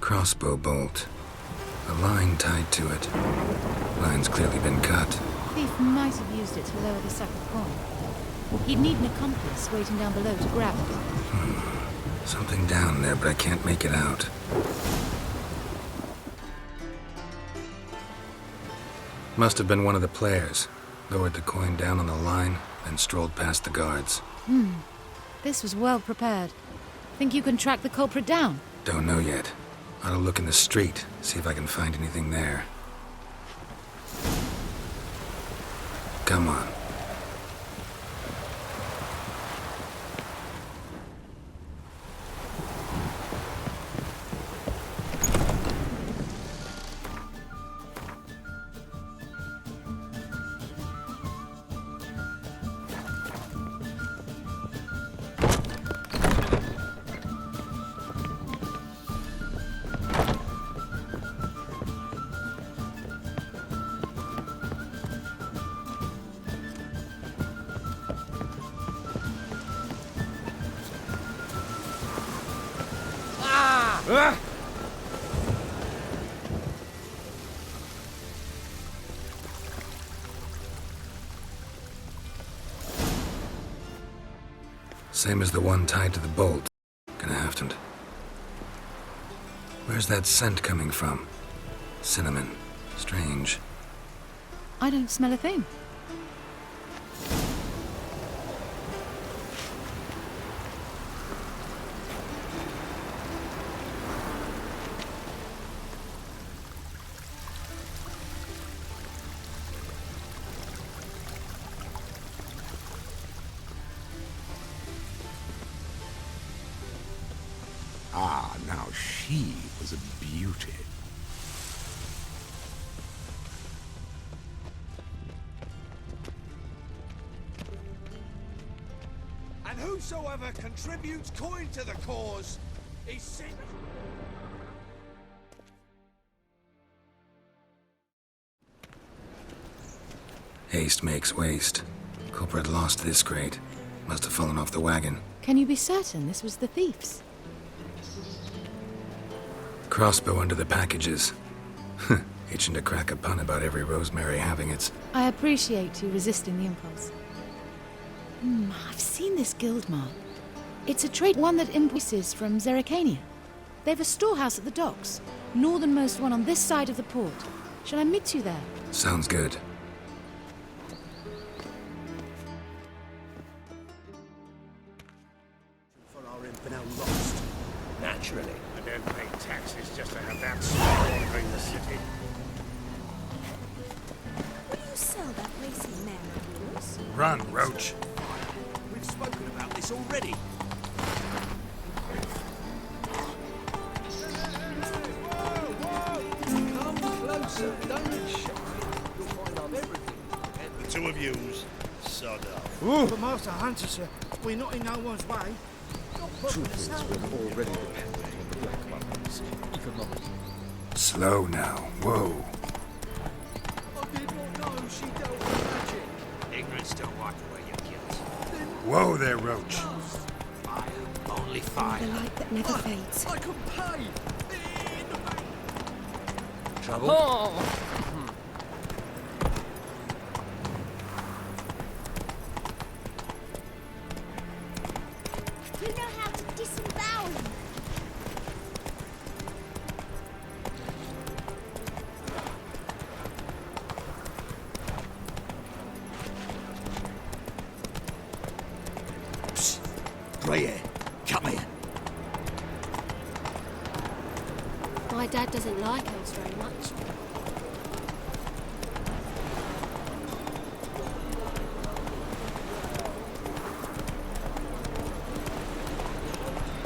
Crossbow bolt. A line tied to it. Line's clearly been cut. Thief might have used it to lower the sack of coin. He'd need an accomplice waiting down below to grab it. Something down there, but I can't make it out. Must have been one of the players. Lowered the coin down on the line, then strolled past the guards. This was well prepared. Think you can track the culprit down? Don't know yet. Ought to look in the street, see if I can find anything there. Come on. Same as the one tied to the bolt. Gonna have to. Where's that scent coming from? Cinnamon. Strange. I don't smell a thing. Ah, now she was a beauty. And whosoever contributes coin to the cause is sent. Haste makes waste. Culprit lost this crate. Must have fallen off the wagon. Can you be certain this was the thief's? Crossbow under the packages. Itching to crack a pun about every rosemary having its... I appreciate you resisting the impulse. I've seen this guild mark. It's a trait one that imports from Zerrikania. They've a storehouse at the docks. Northernmost one on this side of the port. Shall I meet you there? Sounds good. For our infidel lost. Naturally. I don't pay taxes just to have that slaughtering the city. Will you sell that racing mare of yours? Run, Roach. We've spoken about this already. Come close. The two of yous, sod off. But Master Hunter, sir, we're not in no one's way. Truth is, we're already dependent on the black buttons. Economically. Slow now. Whoa. I did not know she dealt with magic. Ignorance don't wipe away your guilt. Whoa there, Roach. Fire, only The fire. light that never fades. I can pay. Trouble? Oh. You know how to disembowel him. Grey hair, come here. My dad doesn't like elves very much.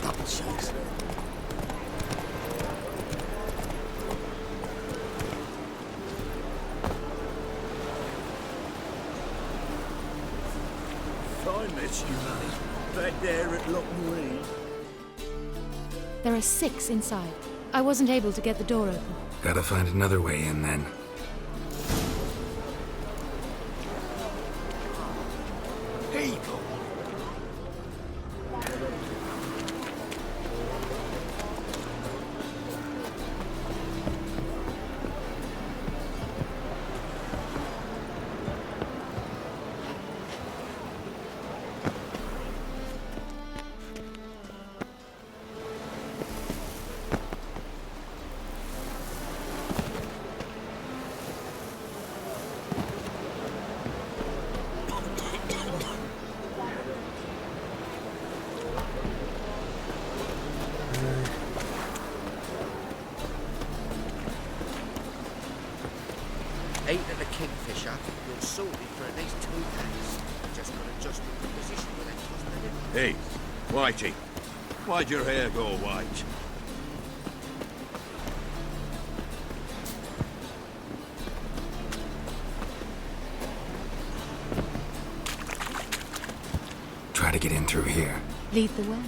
Nonsense. I met you, mate. Back there at Loch Marine. There are 6 inside. I wasn't able to get the door open. Gotta find another way in then. People. Ate at the Kingfisher, you're sorted for at least 2 days. Just got adjusted to the position with that cosmetic. Hey, Whitey, why'd your hair go white? Try to get in through here. Lead the way.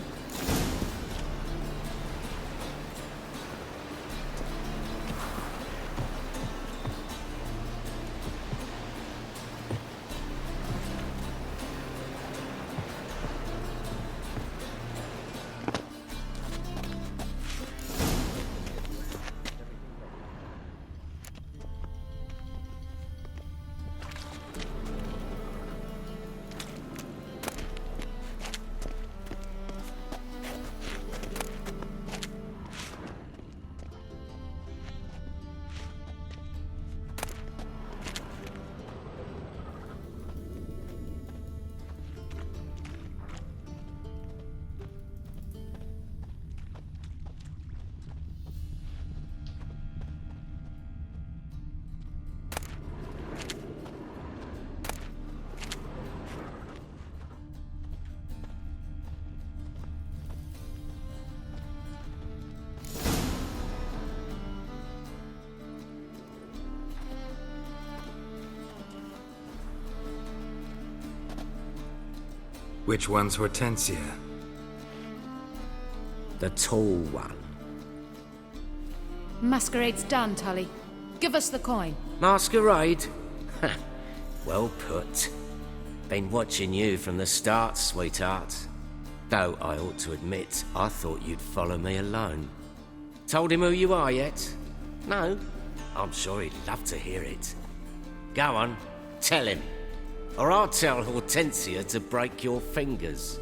Which one's Hortensia? The tall one. Masquerade's done, Tully. Give us the coin. Masquerade? Ha, well put. Been watching you from the start, sweetheart. Though I ought to admit, I thought you'd follow me alone. Told him who you are yet? No? I'm sure he'd love to hear it. Go on, tell him. Or I'll tell Hortensia to break your fingers.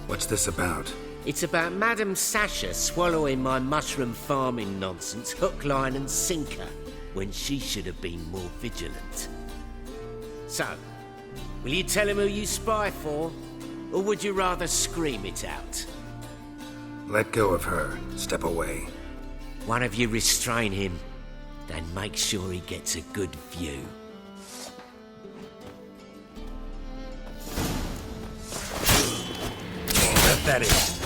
What's this about? It's about Madame Sasha swallowing my mushroom farming nonsense hook, line and sinker when she should have been more vigilant. So, will you tell him who you spy for? Or would you rather scream it out? Let go of her. Step away. One of you restrain him, then make sure he gets a good view. pathetic.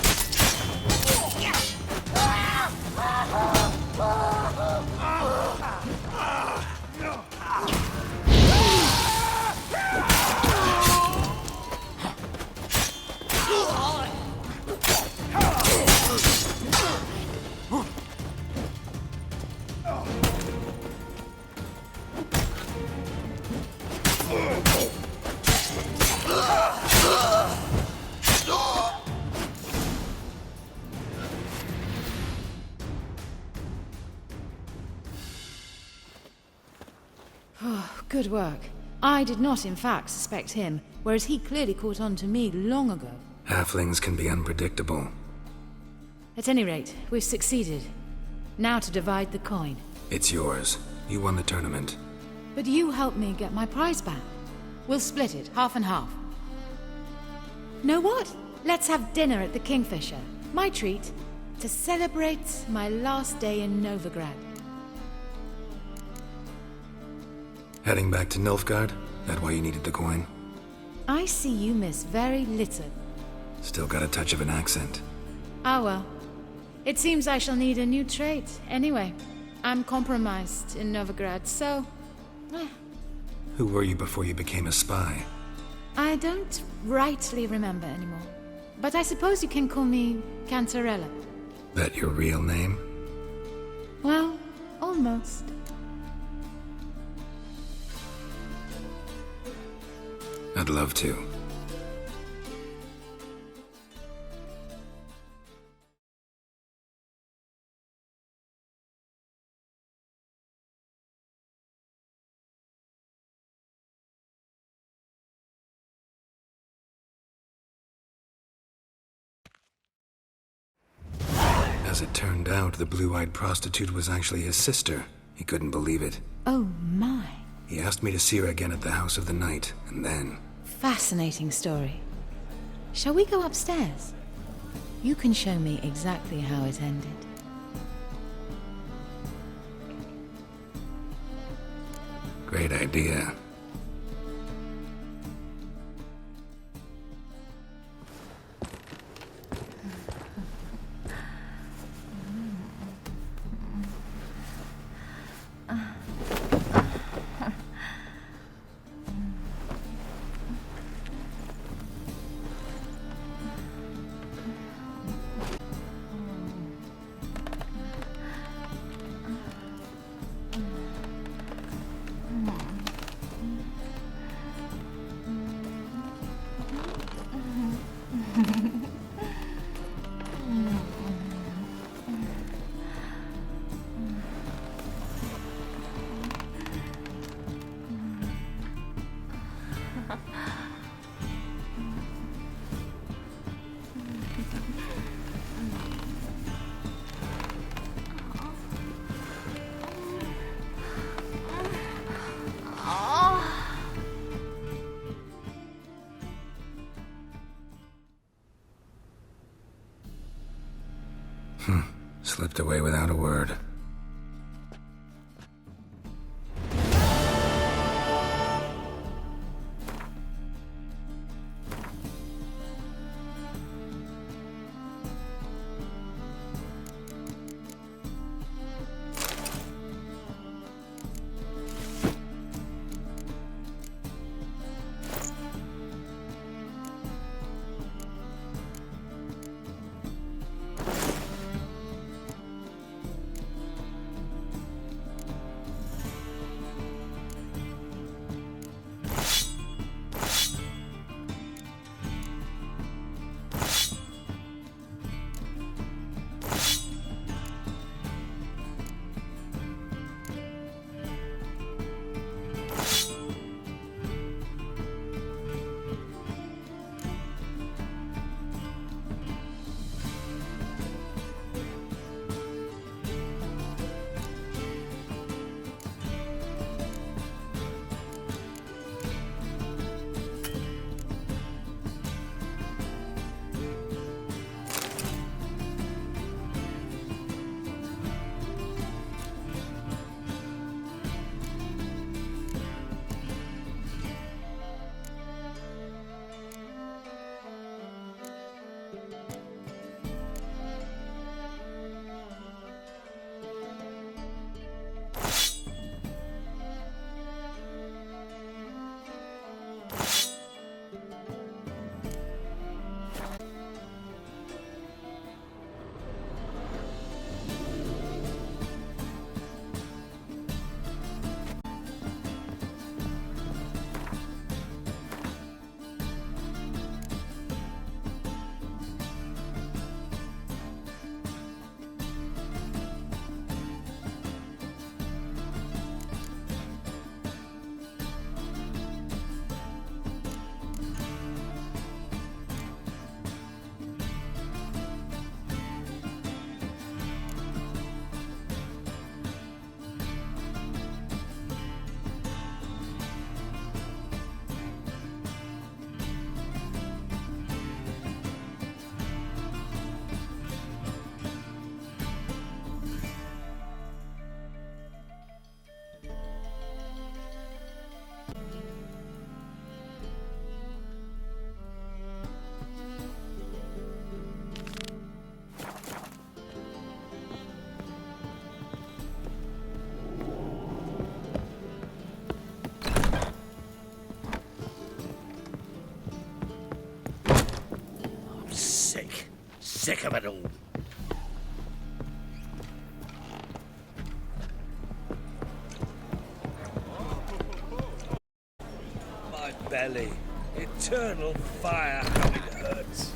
Good work. I did not, in fact, suspect him, whereas he clearly caught on to me long ago. Halflings can be unpredictable. At any rate, we've succeeded. Now to divide the coin. It's yours. You won the tournament. But you helped me get my prize back. We'll split it, half and half. Know what? Let's have dinner at the Kingfisher. My treat, to celebrate my last day in Novigrad. Heading back to Nilfgaard? That why you needed the coin? I see you miss very little. Still got a touch of an accent. Ah well. It seems I shall need a new trait. Anyway, I'm compromised in Novigrad, so... Who were you before you became a spy? I don't rightly remember anymore. But I suppose you can call me Cantarella. That your real name? Well, almost. I'd love to. As it turned out, the blue-eyed prostitute was actually his sister. He couldn't believe it. Oh my. He asked me to see her again at the House of the Night, and then... Fascinating story. Shall we go upstairs? You can show me exactly how it ended. Great idea. Slipped away without a word. sick of it all. My belly. Eternal fire, how it hurts.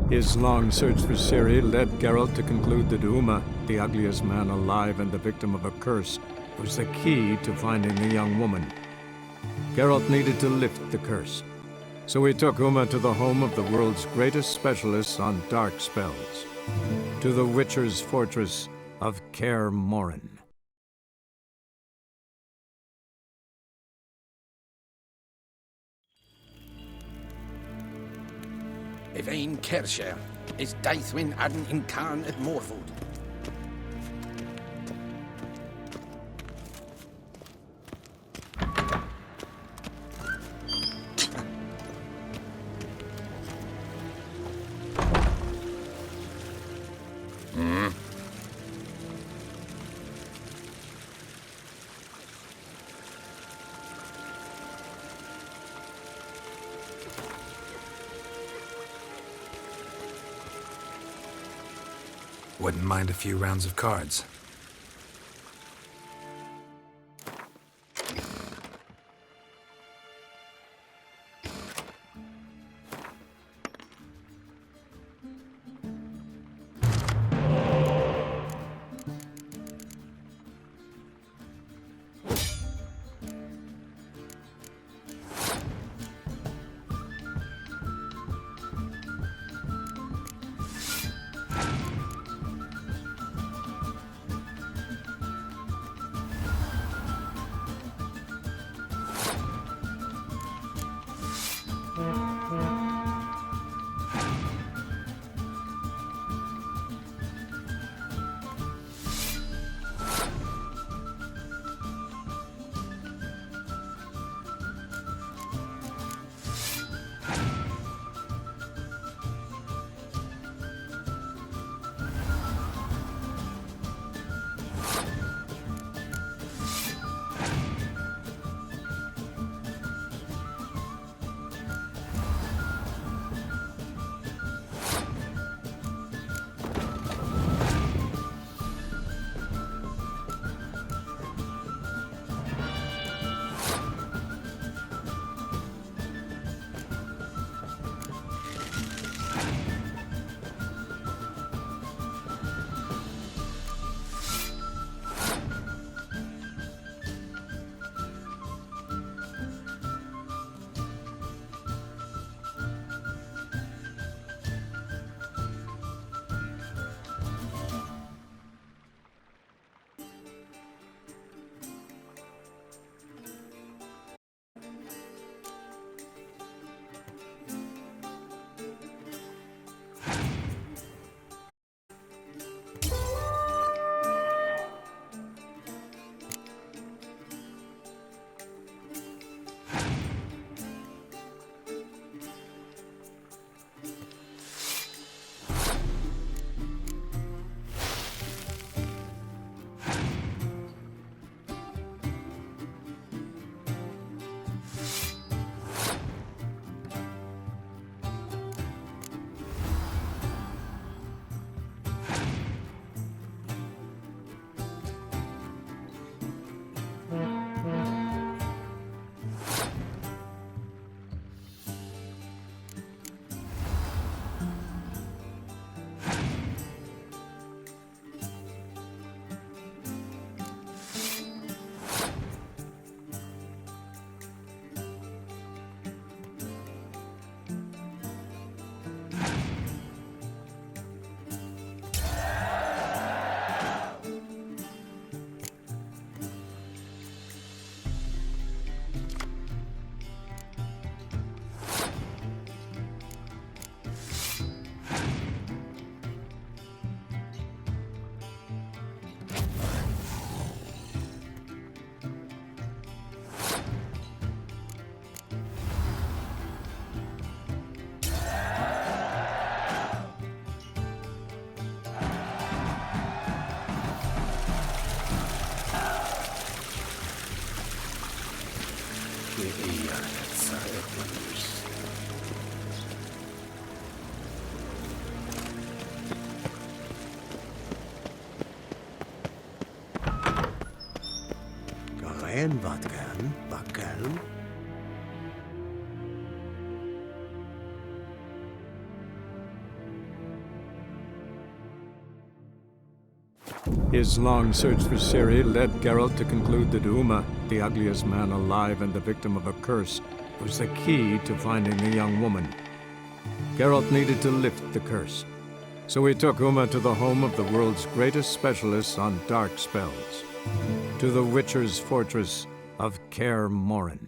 His long search for Ciri led Geralt to conclude that Uma, the ugliest man alive and the victim of a curse, was the key to finding the young woman. Geralt needed to lift the curse, so he took Uma to the home of the world's greatest specialists on dark spells, to the Witcher's fortress of Kaer Morhen. Evain Kershire is Daithwin Adden Incarn at Morford. Wouldn't mind a few rounds of cards. En wat kan, bakkel? His long search for Ciri led Geralt to conclude that Uma, the ugliest man alive and the victim of a curse, was the key to finding the young woman. Geralt needed to lift the curse, so he took Uma to the home of the world's greatest specialists on dark spells, to the Witcher's fortress of Kaer Morhen.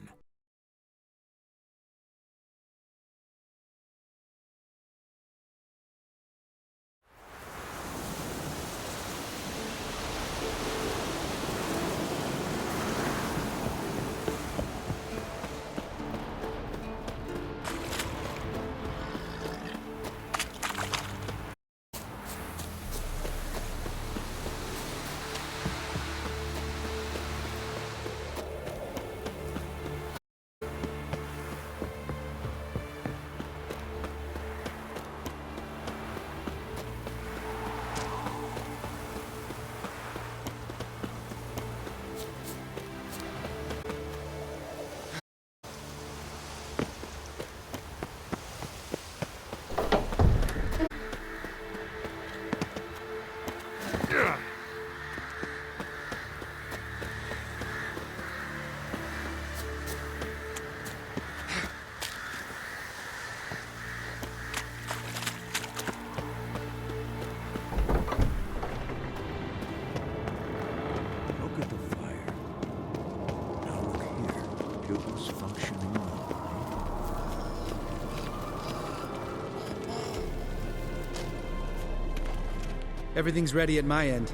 Everything's ready at my end.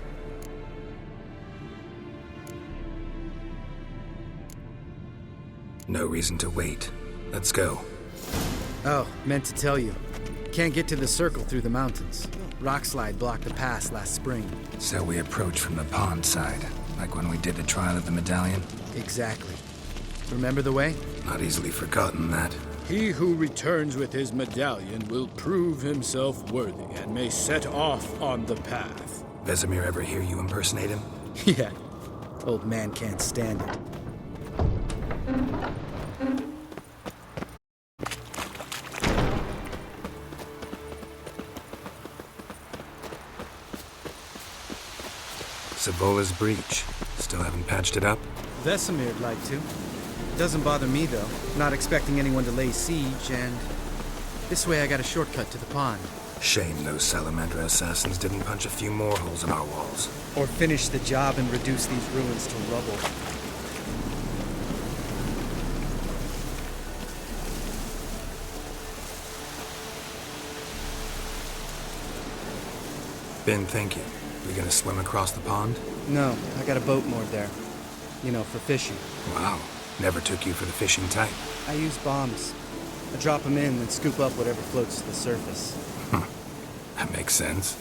No reason to wait. Let's go. Oh, meant to tell you. Can't get to the circle through the mountains. Rockslide blocked the pass last spring. So we approach from the pond side, like when we did the trial of the medallion? Exactly. Remember the way? Not easily forgotten, that. He who returns with his medallion will prove himself worthy and may set off on the path. Vesemir ever hear you impersonate him? Yeah. Old man can't stand it. Savola's breach. Still haven't patched it up? Vesemir'd like to. Doesn't bother me, though. Not expecting anyone to lay siege, and this way I got a shortcut to the pond. Shame those Salamander assassins didn't punch a few more holes in our walls. Or finish the job and reduce these ruins to rubble. Been thinking. We gonna swim across the pond? No, I got a boat moored there. You know, for fishing. Wow. Never took you for the fishing type. I use bombs. I drop them in and scoop up whatever floats to the surface. That makes sense.